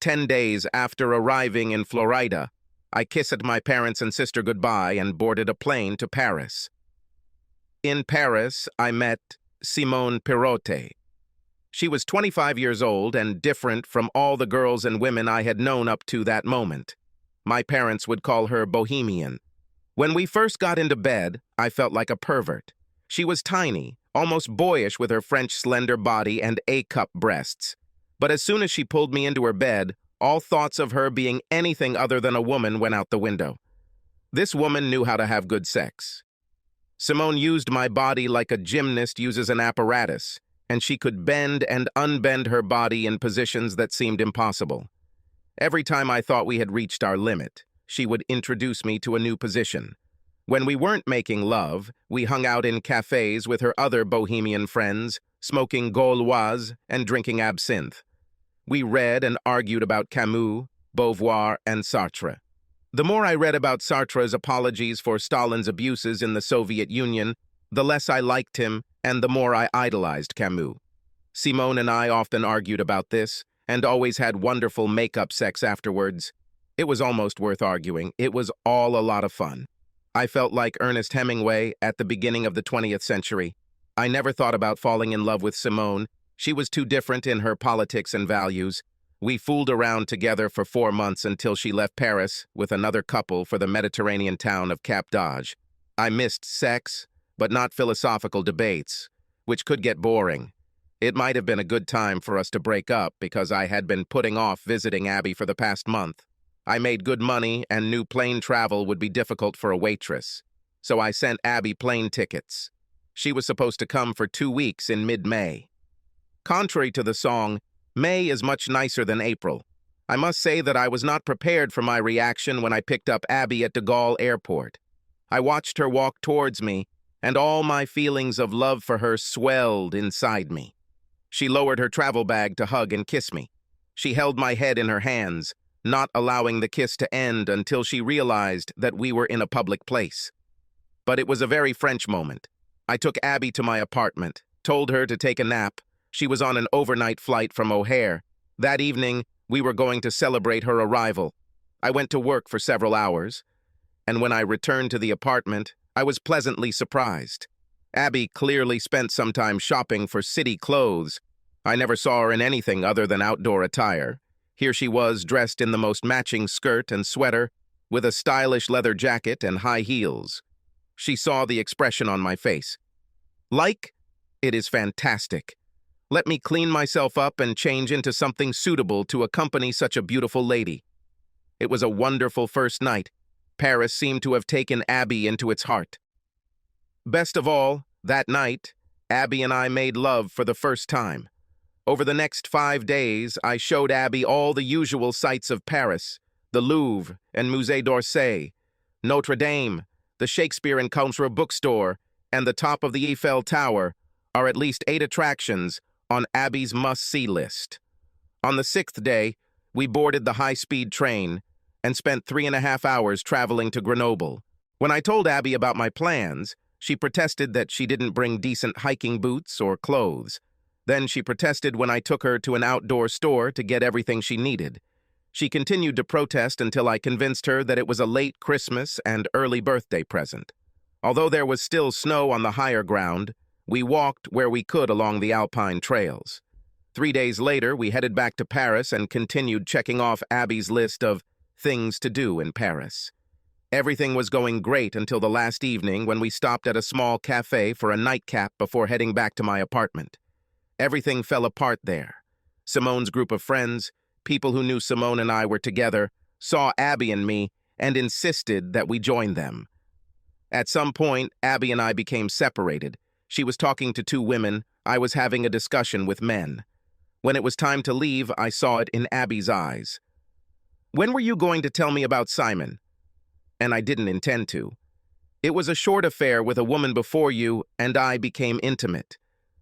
10 days after arriving in Florida, I kissed my parents and sister goodbye and boarded a plane to Paris. In Paris, I met Simone Pirotte. She was 25 years old and different from all the girls and women I had known up to that moment. My parents would call her bohemian. When we first got into bed, I felt like a pervert. She was tiny, almost boyish with her French slender body and A-cup breasts. But as soon as she pulled me into her bed, all thoughts of her being anything other than a woman went out the window. This woman knew how to have good sex. Simone used my body like a gymnast uses an apparatus, and she could bend and unbend her body in positions that seemed impossible. Every time I thought we had reached our limit, she would introduce me to a new position. When we weren't making love, we hung out in cafes with her other bohemian friends, smoking Gauloise and drinking absinthe. We read and argued about Camus, Beauvoir, and Sartre. The more I read about Sartre's apologies for Stalin's abuses in the Soviet Union, the less I liked him and the more I idolized Camus. Simone and I often argued about this, and always had wonderful make-up sex afterwards. It was almost worth arguing. It was all a lot of fun. I felt like Ernest Hemingway at the beginning of the 20th century. I never thought about falling in love with Simone. She was too different in her politics and values. We fooled around together for 4 months until she left Paris with another couple for the Mediterranean town of Cap d'Agde. I missed sex, but not philosophical debates, which could get boring. It might have been a good time for us to break up because I had been putting off visiting Abby for the past month. I made good money and knew plane travel would be difficult for a waitress, so I sent Abby plane tickets. She was supposed to come for 2 weeks in mid-May. Contrary to the song, May is much nicer than April. I must say that I was not prepared for my reaction when I picked up Abby at de Gaulle Airport. I watched her walk towards me, and all my feelings of love for her swelled inside me. She lowered her travel bag to hug and kiss me. She held my head in her hands, not allowing the kiss to end until she realized that we were in a public place. But it was a very French moment. I took Abby to my apartment, told her to take a nap. She was on an overnight flight from O'Hare. That evening, we were going to celebrate her arrival. I went to work for several hours, and when I returned to the apartment, I was pleasantly surprised. Abby clearly spent some time shopping for city clothes. I never saw her in anything other than outdoor attire. Here she was, dressed in the most matching skirt and sweater, with a stylish leather jacket and high heels. She saw the expression on my face. Like, it is fantastic. Let me clean myself up and change into something suitable to accompany such a beautiful lady. It was a wonderful first night. Paris seemed to have taken Abby into its heart. Best of all, that night, Abby and I made love for the first time. Over the next 5 days, I showed Abby all the usual sights of Paris, the Louvre and Musée d'Orsay, Notre Dame, the Shakespeare and Country bookstore, and the top of the Eiffel Tower are at least 8 attractions on Abby's must-see list. On the 6th day, we boarded the high-speed train and spent 3.5 hours traveling to Grenoble. When I told Abby about my plans, she protested that she didn't bring decent hiking boots or clothes. Then she protested when I took her to an outdoor store to get everything she needed. She continued to protest until I convinced her that it was a late Christmas and early birthday present. Although there was still snow on the higher ground, we walked where we could along the alpine trails. 3 days later, we headed back to Paris and continued checking off Abby's list of things to do in Paris. Everything was going great until the last evening when we stopped at a small cafe for a nightcap before heading back to my apartment. Everything fell apart there. Simone's group of friends, people who knew Simone and I were together, saw Abby and me and insisted that we join them. At some point, Abby and I became separated. She was talking to 2 women. I was having a discussion with men. When it was time to leave, I saw it in Abby's eyes. "When were you going to tell me about Simon?" And I didn't intend to. "It was a short affair with a woman before you, and I became intimate.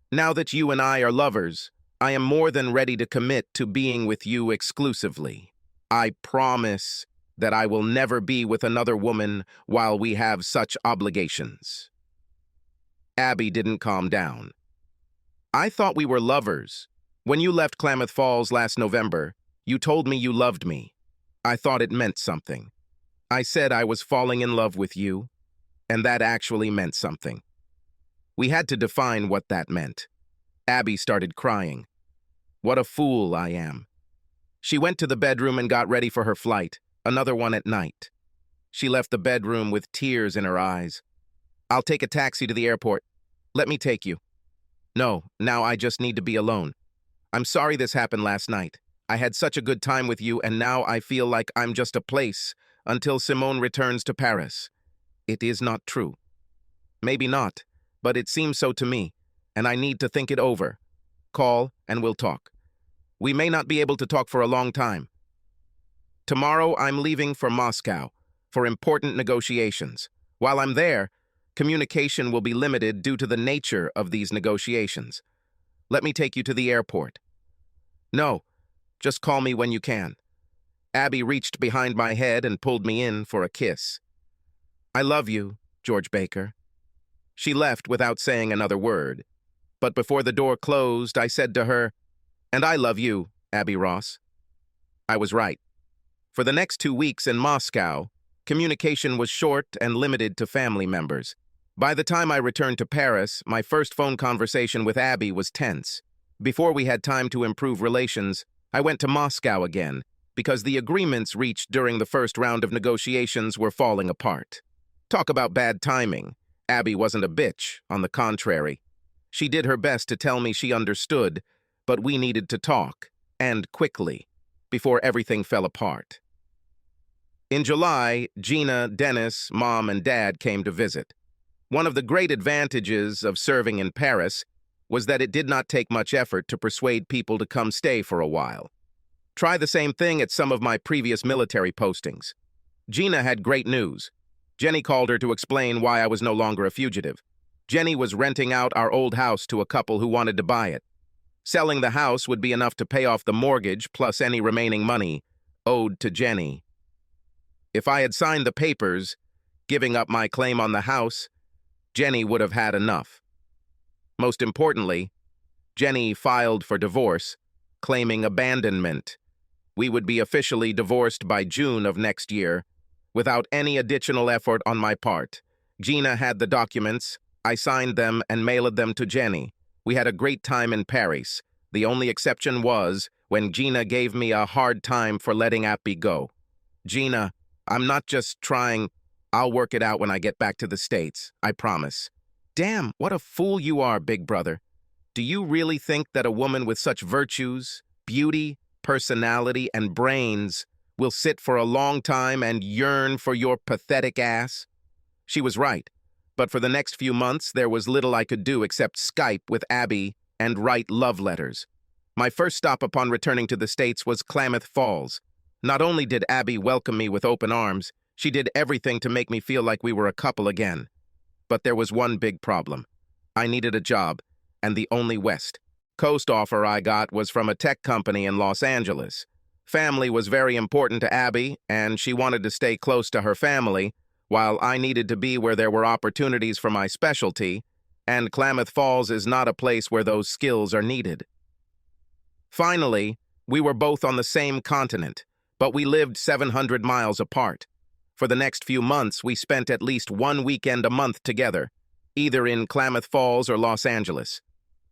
Now that you and I are lovers, I am more than ready to commit to being with you exclusively. I promise that I will never be with another woman while we have such obligations." Abby didn't calm down. "I thought we were lovers. When you left Klamath Falls last November, you told me you loved me. I thought it meant something. I said I was falling in love with you, and that actually meant something." We had to define what that meant. Abby started crying. What a fool I am. She went to the bedroom and got ready for her flight, another one at night. She left the bedroom with tears in her eyes. "I'll take a taxi to the airport." Let me take you. No, now I just need to be alone. I'm sorry this happened last night. I had such a good time with you, and now I feel like I'm just a place until Simone returns to Paris. It is not true. Maybe not, but it seems so to me, and I need to think it over. Call, and we'll talk. We may not be able to talk for a long time. Tomorrow I'm leaving for Moscow for important negotiations. While I'm there, communication will be limited due to the nature of these negotiations. Let me take you to the airport. No, just call me when you can. Abby reached behind my head and pulled me in for a kiss. I love you, George Baker. She left without saying another word. But before the door closed, I said to her, "And I love you, Abby Ross." I was right. For the next 2 weeks in Moscow, communication was short and limited to family members. By the time I returned to Paris, my first phone conversation with Abby was tense. Before we had time to improve relations, I went to Moscow again, because the agreements reached during the first round of negotiations were falling apart. Talk about bad timing. Abby wasn't a bitch, on the contrary. She did her best to tell me she understood, but we needed to talk, and quickly, before everything fell apart. In July, Gina, Dennis, Mom, and Dad came to visit. One of the great advantages of serving in Paris was that it did not take much effort to persuade people to come stay for a while. Try the same thing at some of my previous military postings. Gina had great news. Jenny called her to explain why I was no longer a fugitive. Jenny was renting out our old house to a couple who wanted to buy it. Selling the house would be enough to pay off the mortgage plus any remaining money owed to Jenny. If I had signed the papers, giving up my claim on the house, Jenny would have had enough. Most importantly, Jenny filed for divorce, claiming abandonment. We would be officially divorced by June of next year, without any additional effort on my part. Gina had the documents, I signed them and mailed them to Jenny. We had a great time in Paris. The only exception was when Gina gave me a hard time for letting Appy go. Gina, I'm not just trying. I'll work it out when I get back to the States, I promise. Damn, what a fool you are, big brother. Do you really think that a woman with such virtues, beauty, personality, and brains will sit for a long time and yearn for your pathetic ass? She was right, but for the next few months there was little I could do except Skype with Abby and write love letters. My first stop upon returning to the States was Klamath Falls. Not only did Abby welcome me with open arms, she did everything to make me feel like we were a couple again. But there was one big problem. I needed a job, and the only West Coast offer I got was from a tech company in Los Angeles. Family was very important to Abby, and she wanted to stay close to her family, while I needed to be where there were opportunities for my specialty, and Klamath Falls is not a place where those skills are needed. Finally, we were both on the same continent, but we lived 700 miles apart. For the next few months, we spent at least one weekend a month together, either in Klamath Falls or Los Angeles.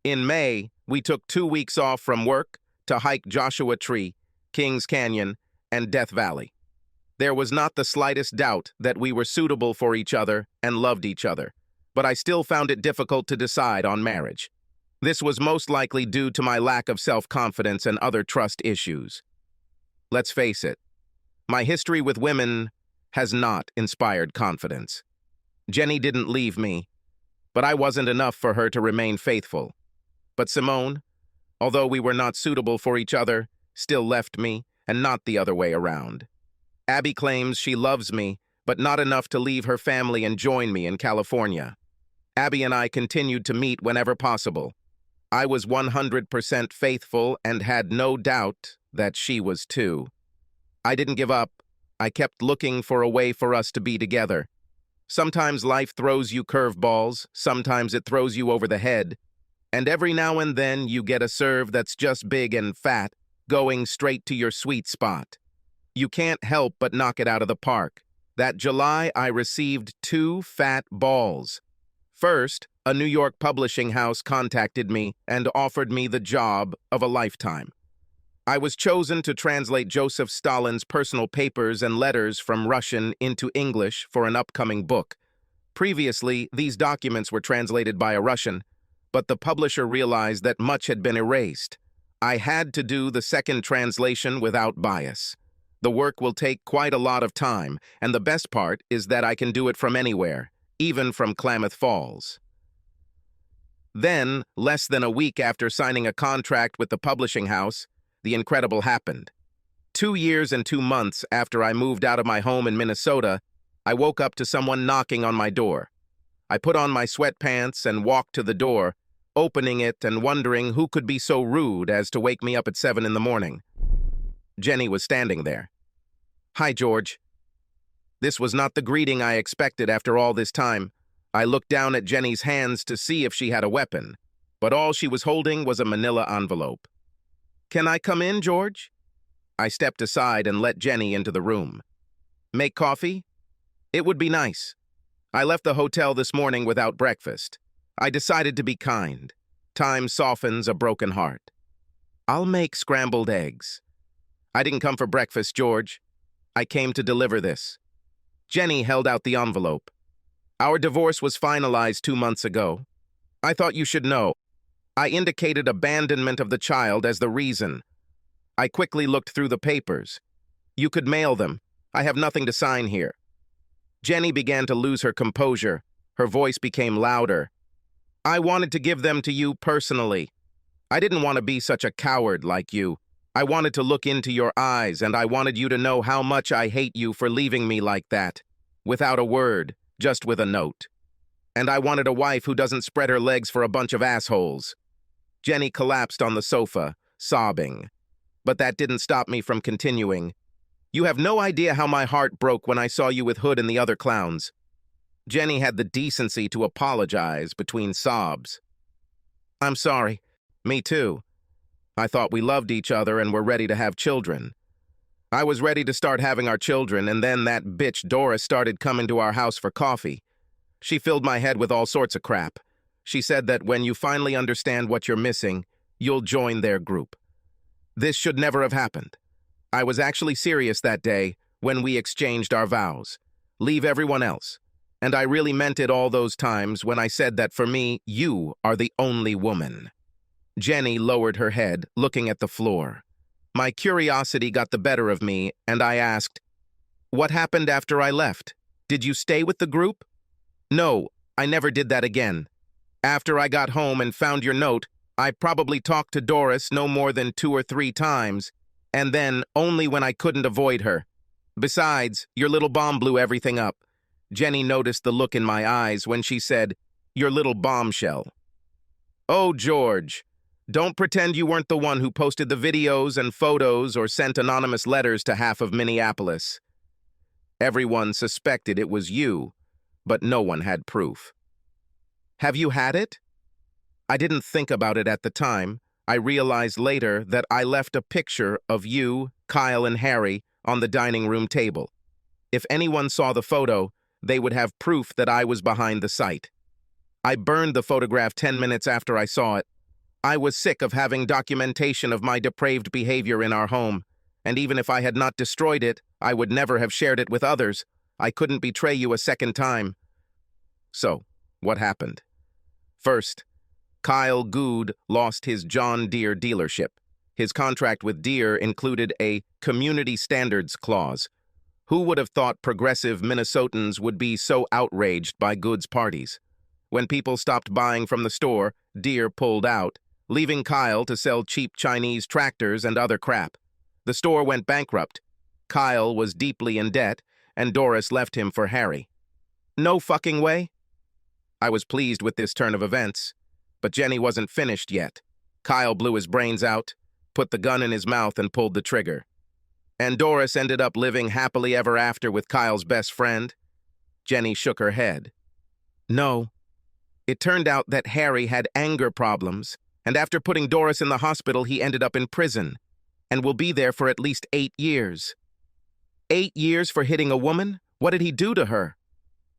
In May, we took 2 weeks off from work to hike Joshua Tree, Kings Canyon, and Death Valley. There was not the slightest doubt that we were suitable for each other and loved each other, but I still found it difficult to decide on marriage. This was most likely due to my lack of self-confidence and other trust issues. Let's face it, my history with women has not inspired confidence. Jenny didn't leave me, but I wasn't enough for her to remain faithful. But Simone, although we were not suitable for each other, still left me, and not the other way around. Abby claims she loves me, but not enough to leave her family and join me in California. Abby and I continued to meet whenever possible. I was 100% faithful and had no doubt that she was too. I didn't give up. I kept looking for a way for us to be together. Sometimes life throws you curveballs, sometimes it throws you over the head, and every now and then you get a serve that's just big and fat, going straight to your sweet spot. You can't help but knock it out of the park. That July, I received 2 fat balls. First, a New York publishing house contacted me and offered me the job of a lifetime. I was chosen to translate Joseph Stalin's personal papers and letters from Russian into English for an upcoming book. Previously, these documents were translated by a Russian, but the publisher realized that much had been erased. I had to do the second translation without bias. The work will take quite a lot of time, and the best part is that I can do it from anywhere, even from Klamath Falls. Then, less than a week after signing a contract with the publishing house, the incredible happened. 2 years and 2 months after I moved out of my home in Minnesota, I woke up to someone knocking on my door. I put on my sweatpants and walked to the door, opening it and wondering who could be so rude as to wake me up at 7 in the morning. Jenny was standing there. "Hi, George." This was not the greeting I expected after all this time. I looked down at Jenny's hands to see if she had a weapon, but all she was holding was a manila envelope. "Can I come in, George?" I stepped aside and let Jenny into the room. "Make coffee?" "It would be nice. I left the hotel this morning without breakfast. I decided to be kind. Time softens a broken heart." "I'll make scrambled eggs." "I didn't come for breakfast, George. I came to deliver this." Jenny held out the envelope. "Our divorce was finalized 2 months ago. I thought you should know. I indicated abandonment of the child as the reason. I quickly looked through the papers. You could mail them. I have nothing to sign here." Jenny began to lose her composure. Her voice became louder. "I wanted to give them to you personally. I didn't want to be such a coward like you. I wanted to look into your eyes, and I wanted you to know how much I hate you for leaving me like that, without a word, just with a note. And I wanted a wife who doesn't spread her legs for a bunch of assholes." Jenny collapsed on the sofa, sobbing. But that didn't stop me from continuing. "You have no idea how my heart broke when I saw you with Hood and the other clowns." Jenny had the decency to apologize between sobs. "I'm sorry. Me too. I thought we loved each other and were ready to have children. I was ready to start having our children, and then that bitch Doris started coming to our house for coffee. She filled my head with all sorts of crap. She said that when you finally understand what you're missing, you'll join their group. This should never have happened. I was actually serious that day when we exchanged our vows. Leave everyone else. And I really meant it all those times when I said that for me, you are the only woman." Jenny lowered her head, looking at the floor. My curiosity got the better of me, and I asked, "What happened after I left? Did you stay with the group?" "No, I never did that again. After I got home and found your note, I probably talked to Doris no more than 2 or 3 times, and then only when I couldn't avoid her. Besides, your little bomb blew everything up." Jenny noticed the look in my eyes when she said, "Your little bombshell." "Oh, George, don't pretend you weren't the one who posted the videos and photos or sent anonymous letters to half of Minneapolis. Everyone suspected it was you, but no one had proof." "Have you had it?" "I didn't think about it at the time. I realized later that I left a picture of you, Kyle, and Harry on the dining room table. If anyone saw the photo, they would have proof that I was behind the site. I burned the photograph 10 minutes after I saw it. I was sick of having documentation of my depraved behavior in our home, and even if I had not destroyed it, I would never have shared it with others. I couldn't betray you a second time." So, what happened? First, Kyle Good lost his John Deere dealership. His contract with Deere included a community standards clause. Who would have thought progressive Minnesotans would be so outraged by Good's parties? When people stopped buying from the store, Deere pulled out, leaving Kyle to sell cheap Chinese tractors and other crap. The store went bankrupt. Kyle was deeply in debt, and Doris left him for Harry. No fucking way. I was pleased with this turn of events, but Jenny wasn't finished yet. Kyle blew his brains out, put the gun in his mouth, and pulled the trigger. And Doris ended up living happily ever after with Kyle's best friend. Jenny shook her head. No. It turned out that Harry had anger problems, and after putting Doris in the hospital, he ended up in prison, and will be there for at least 8 years. 8 years for hitting a woman? What did he do to her?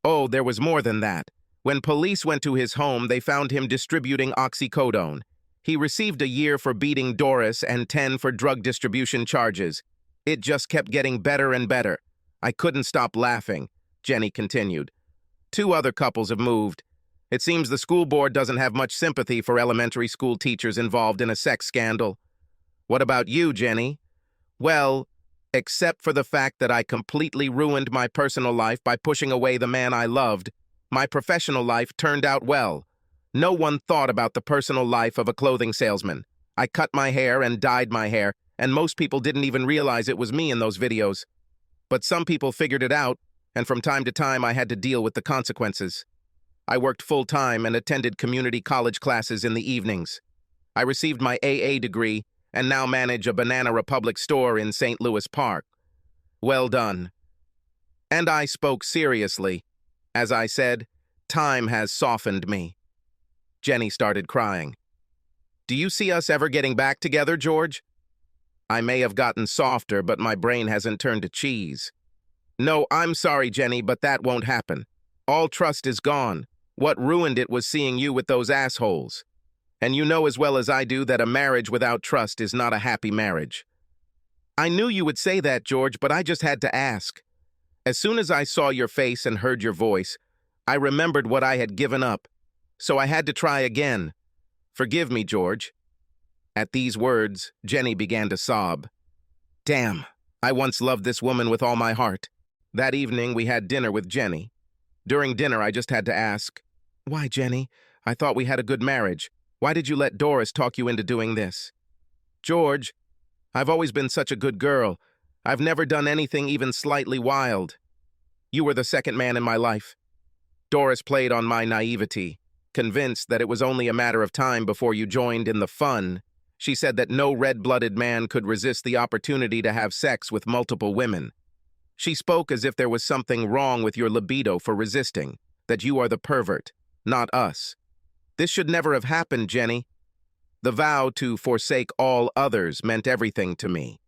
Oh, there was more than that. When police went to his home, they found him distributing oxycodone. He received a year for beating Doris and 10 for drug distribution charges. It just kept getting better and better. I couldn't stop laughing, Jenny continued. 2 other couples have moved. It seems the school board doesn't have much sympathy for elementary school teachers involved in a sex scandal. What about you, Jenny? Well, except for the fact that I completely ruined my personal life by pushing away the man I loved, my professional life turned out well. No one thought about the personal life of a clothing salesman. I cut my hair and dyed my hair, and most people didn't even realize it was me in those videos. But some people figured it out, and from time to time I had to deal with the consequences. I worked full-time and attended community college classes in the evenings. I received my AA degree and now manage a Banana Republic store in St. Louis Park. Well done. And I spoke seriously. As I said, time has softened me. Jenny started crying. Do you see us ever getting back together, George? I may have gotten softer, but my brain hasn't turned to cheese. No, I'm sorry, Jenny, but that won't happen. All trust is gone. What ruined it was seeing you with those assholes. And you know as well as I do that a marriage without trust is not a happy marriage. I knew you would say that, George, but I just had to ask. As soon as I saw your face and heard your voice, I remembered what I had given up. So I had to try again. Forgive me, George. At these words, Jenny began to sob. Damn, I once loved this woman with all my heart. That evening, we had dinner with Jenny. During dinner, I just had to ask, why, Jenny? I thought we had a good marriage. Why did you let Doris talk you into doing this? George, I've always been such a good girl. I've never done anything even slightly wild. You were the second man in my life. Doris played on my naivety, convinced that it was only a matter of time before you joined in the fun. She said that no red-blooded man could resist the opportunity to have sex with multiple women. She spoke as if there was something wrong with your libido for resisting, that you are the pervert, not us. This should never have happened, Jenny. The vow to forsake all others meant everything to me.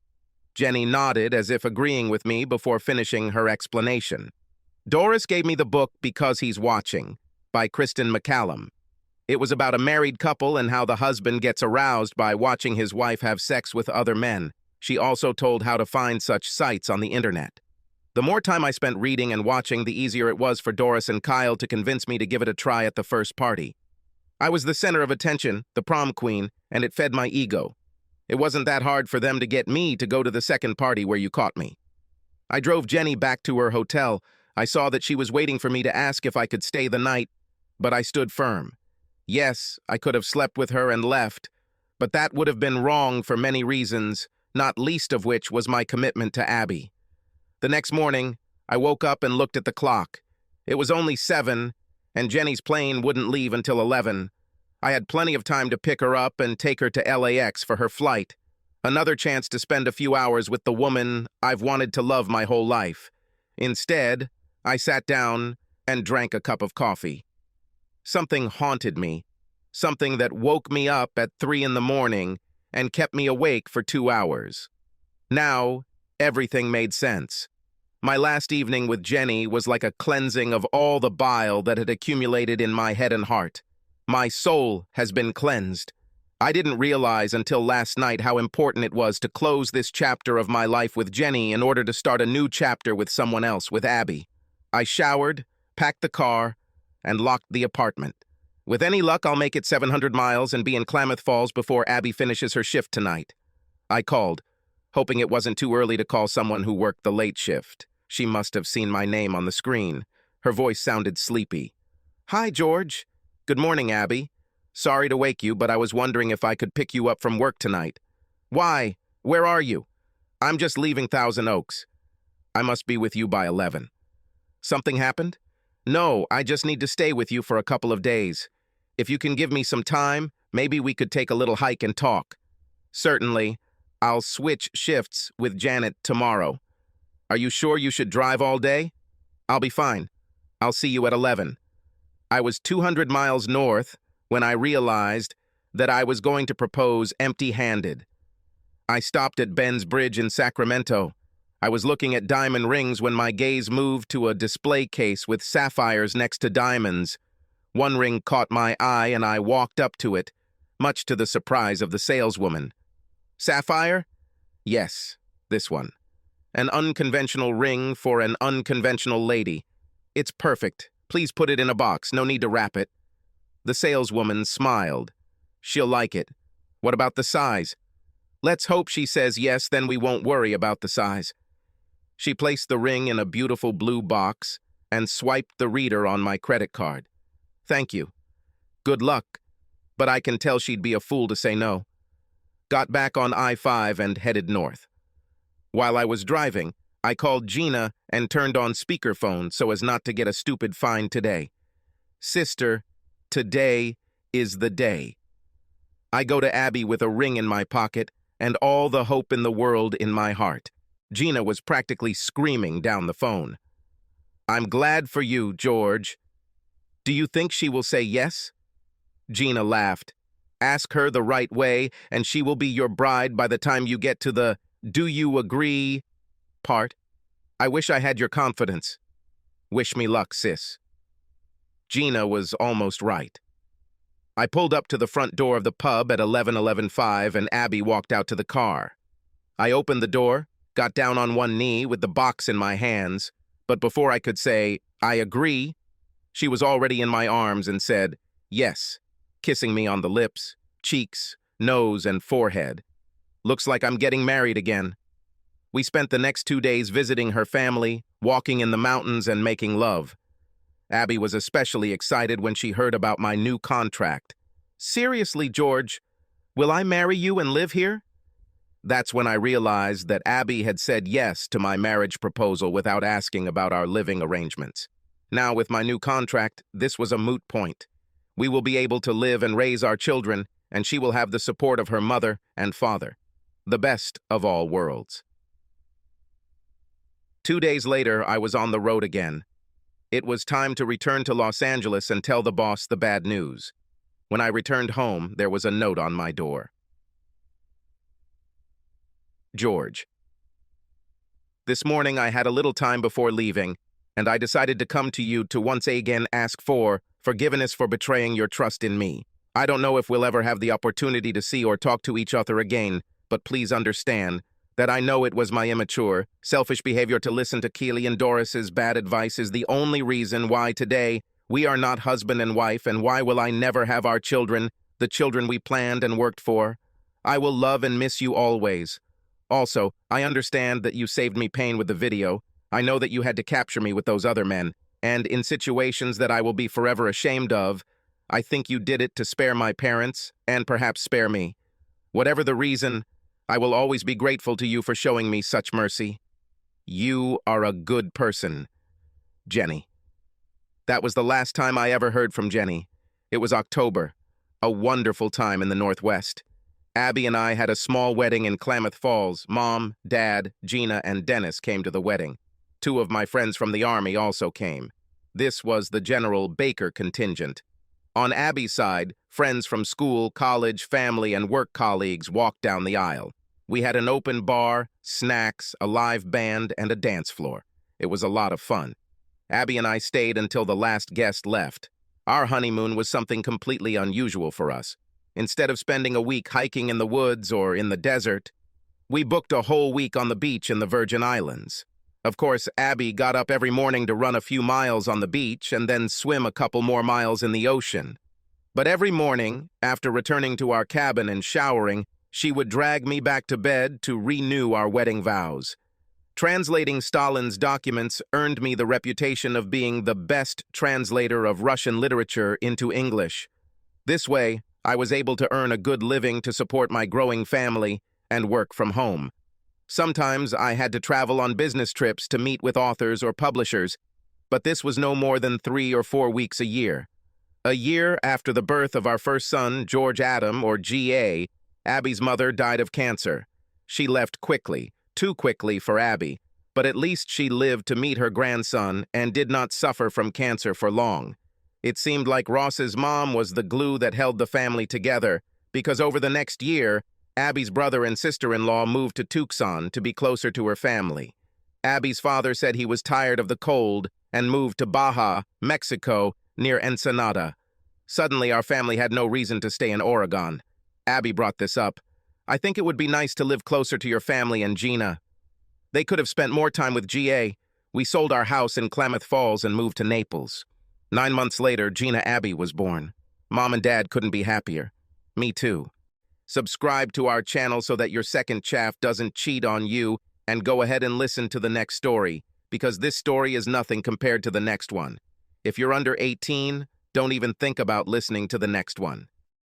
Jenny nodded as if agreeing with me before finishing her explanation. Doris gave me the book Because He's Watching, by Kristen McCallum. It was about a married couple and how the husband gets aroused by watching his wife have sex with other men. She also told how to find such sites on the internet. The more time I spent reading and watching, the easier it was for Doris and Kyle to convince me to give it a try at the first party. I was the center of attention, the prom queen, and it fed my ego. It wasn't that hard for them to get me to go to the second party where you caught me. I drove Jenny back to her hotel. I saw that she was waiting for me to ask if I could stay the night, but I stood firm. Yes, I could have slept with her and left, but that would have been wrong for many reasons, not least of which was my commitment to Abby. The next morning, I woke up and looked at the clock. It was only 7, and Jenny's plane wouldn't leave until 11. I had plenty of time to pick her up and take her to LAX for her flight. Another chance to spend a few hours with the woman I've wanted to love my whole life. Instead, I sat down and drank a cup of coffee. Something haunted me, something that woke me up at 3 in the morning and kept me awake for 2 hours. Now, everything made sense. My last evening with Jenny was like a cleansing of all the bile that had accumulated in my head and heart. My soul has been cleansed. I didn't realize until last night how important it was to close this chapter of my life with Jenny in order to start a new chapter with someone else, with Abby. I showered, packed the car, and locked the apartment. With any luck, I'll make it 700 miles and be in Klamath Falls before Abby finishes her shift tonight. I called, hoping it wasn't too early to call someone who worked the late shift. She must have seen my name on the screen. Her voice sounded sleepy. Hi, George. Good morning, Abby. Sorry to wake you, but I was wondering if I could pick you up from work tonight. Why? Where are you? I'm just leaving Thousand Oaks. I must be with you by 11. Something happened? No, I just need to stay with you for a couple of days. If you can give me some time, maybe we could take a little hike and talk. Certainly. I'll switch shifts with Janet tomorrow. Are you sure you should drive all day? I'll be fine. I'll see you at 11. I was 200 miles north when I realized that I was going to propose empty-handed. I stopped at Ben's Bridge in Sacramento. I was looking at diamond rings when my gaze moved to a display case with sapphires next to diamonds. One ring caught my eye and I walked up to it, much to the surprise of the saleswoman. Sapphire? Yes, this one. An unconventional ring for an unconventional lady. It's perfect, Please put it in a box, no need to wrap it. The saleswoman smiled. She'll like it. What about the size? Let's hope she says yes, then we won't worry about the size. She placed the ring in a beautiful blue box and swiped the reader on my credit card. Thank you. Good luck. But I can tell she'd be a fool to say no. Got back on I-5 and headed north. While I was driving, I called Gina and turned on speakerphone so as not to get a stupid fine today. Sister, today is the day. I go to Abby with a ring in my pocket and all the hope in the world in my heart. Gina was practically screaming down the phone. I'm glad for you, George. Do you think she will say yes? Gina laughed. Ask her the right way, and she will be your bride by the time you get to the "do you agree" part. I wish I had your confidence. Wish me luck, sis. Gina was almost right. I pulled up to the front door of the pub at 11:11:05, and Abby walked out to the car. I opened the door, got down on one knee with the box in my hands, but before I could say, I agree, she was already in my arms and said, yes, kissing me on the lips, cheeks, nose, and forehead. Looks like I'm getting married again. We spent the next 2 days visiting her family, walking in the mountains, and making love. Abby was especially excited when she heard about my new contract. Seriously, George, will I marry you and live here? That's when I realized that Abby had said yes to my marriage proposal without asking about our living arrangements. Now, with my new contract, this was a moot point. We will be able to live and raise our children, and she will have the support of her mother and father. The best of all worlds. 2 days later, I was on the road again. It was time to return to Los Angeles and tell the boss the bad news. When I returned home, there was a note on my door. George. This morning I had a little time before leaving, and I decided to come to you to once again ask for forgiveness for betraying your trust in me. I don't know if we'll ever have the opportunity to see or talk to each other again, but please understand that I know it was my immature, selfish behavior to listen to Keely and Doris's bad advice is the only reason why today we are not husband and wife, and why will I never have our children, the children we planned and worked for. I will love and miss you always. Also, I understand that you saved me pain with the video. I know that you had to capture me with those other men, and in situations that I will be forever ashamed of, I think you did it to spare my parents, and perhaps spare me. Whatever the reason, I will always be grateful to you for showing me such mercy. You are a good person. Jenny. That was the last time I ever heard from Jenny. It was October, a wonderful time in the Northwest. Abby and I had a small wedding in Klamath Falls. Mom, Dad, Gina, and Dennis came to the wedding. 2 of my friends from the Army also came. This was the General Baker contingent. On Abby's side, friends from school, college, family, and work colleagues walked down the aisle. We had an open bar, snacks, a live band, and a dance floor. It was a lot of fun. Abby and I stayed until the last guest left. Our honeymoon was something completely unusual for us. Instead of spending a week hiking in the woods or in the desert, we booked a whole week on the beach in the Virgin Islands. Of course, Abby got up every morning to run a few miles on the beach and then swim a couple more miles in the ocean. But every morning, after returning to our cabin and showering, she would drag me back to bed to renew our wedding vows. Translating Stalin's documents earned me the reputation of being the best translator of Russian literature into English. This way, I was able to earn a good living to support my growing family and work from home. Sometimes I had to travel on business trips to meet with authors or publishers, but this was no more than 3 or 4 weeks a year. A year after the birth of our first son, George Adam, or G.A., Abby's mother died of cancer. She left quickly, too quickly for Abby, but at least she lived to meet her grandson and did not suffer from cancer for long. It seemed like Ross's mom was the glue that held the family together, because over the next year, Abby's brother and sister-in-law moved to Tucson to be closer to her family. Abby's father said he was tired of the cold and moved to Baja, Mexico, near Ensenada. Suddenly, our family had no reason to stay in Oregon. Abby brought this up. I think it would be nice to live closer to your family and Gina. They could have spent more time with G.A. We sold our house in Klamath Falls and moved to Naples. 9 months later, Gina Abby was born. Mom and Dad couldn't be happier. Me too. Subscribe to our channel so that your second chaff doesn't cheat on you, and go ahead and listen to the next story, because this story is nothing compared to the next one. If you're under 18, don't even think about listening to the next one.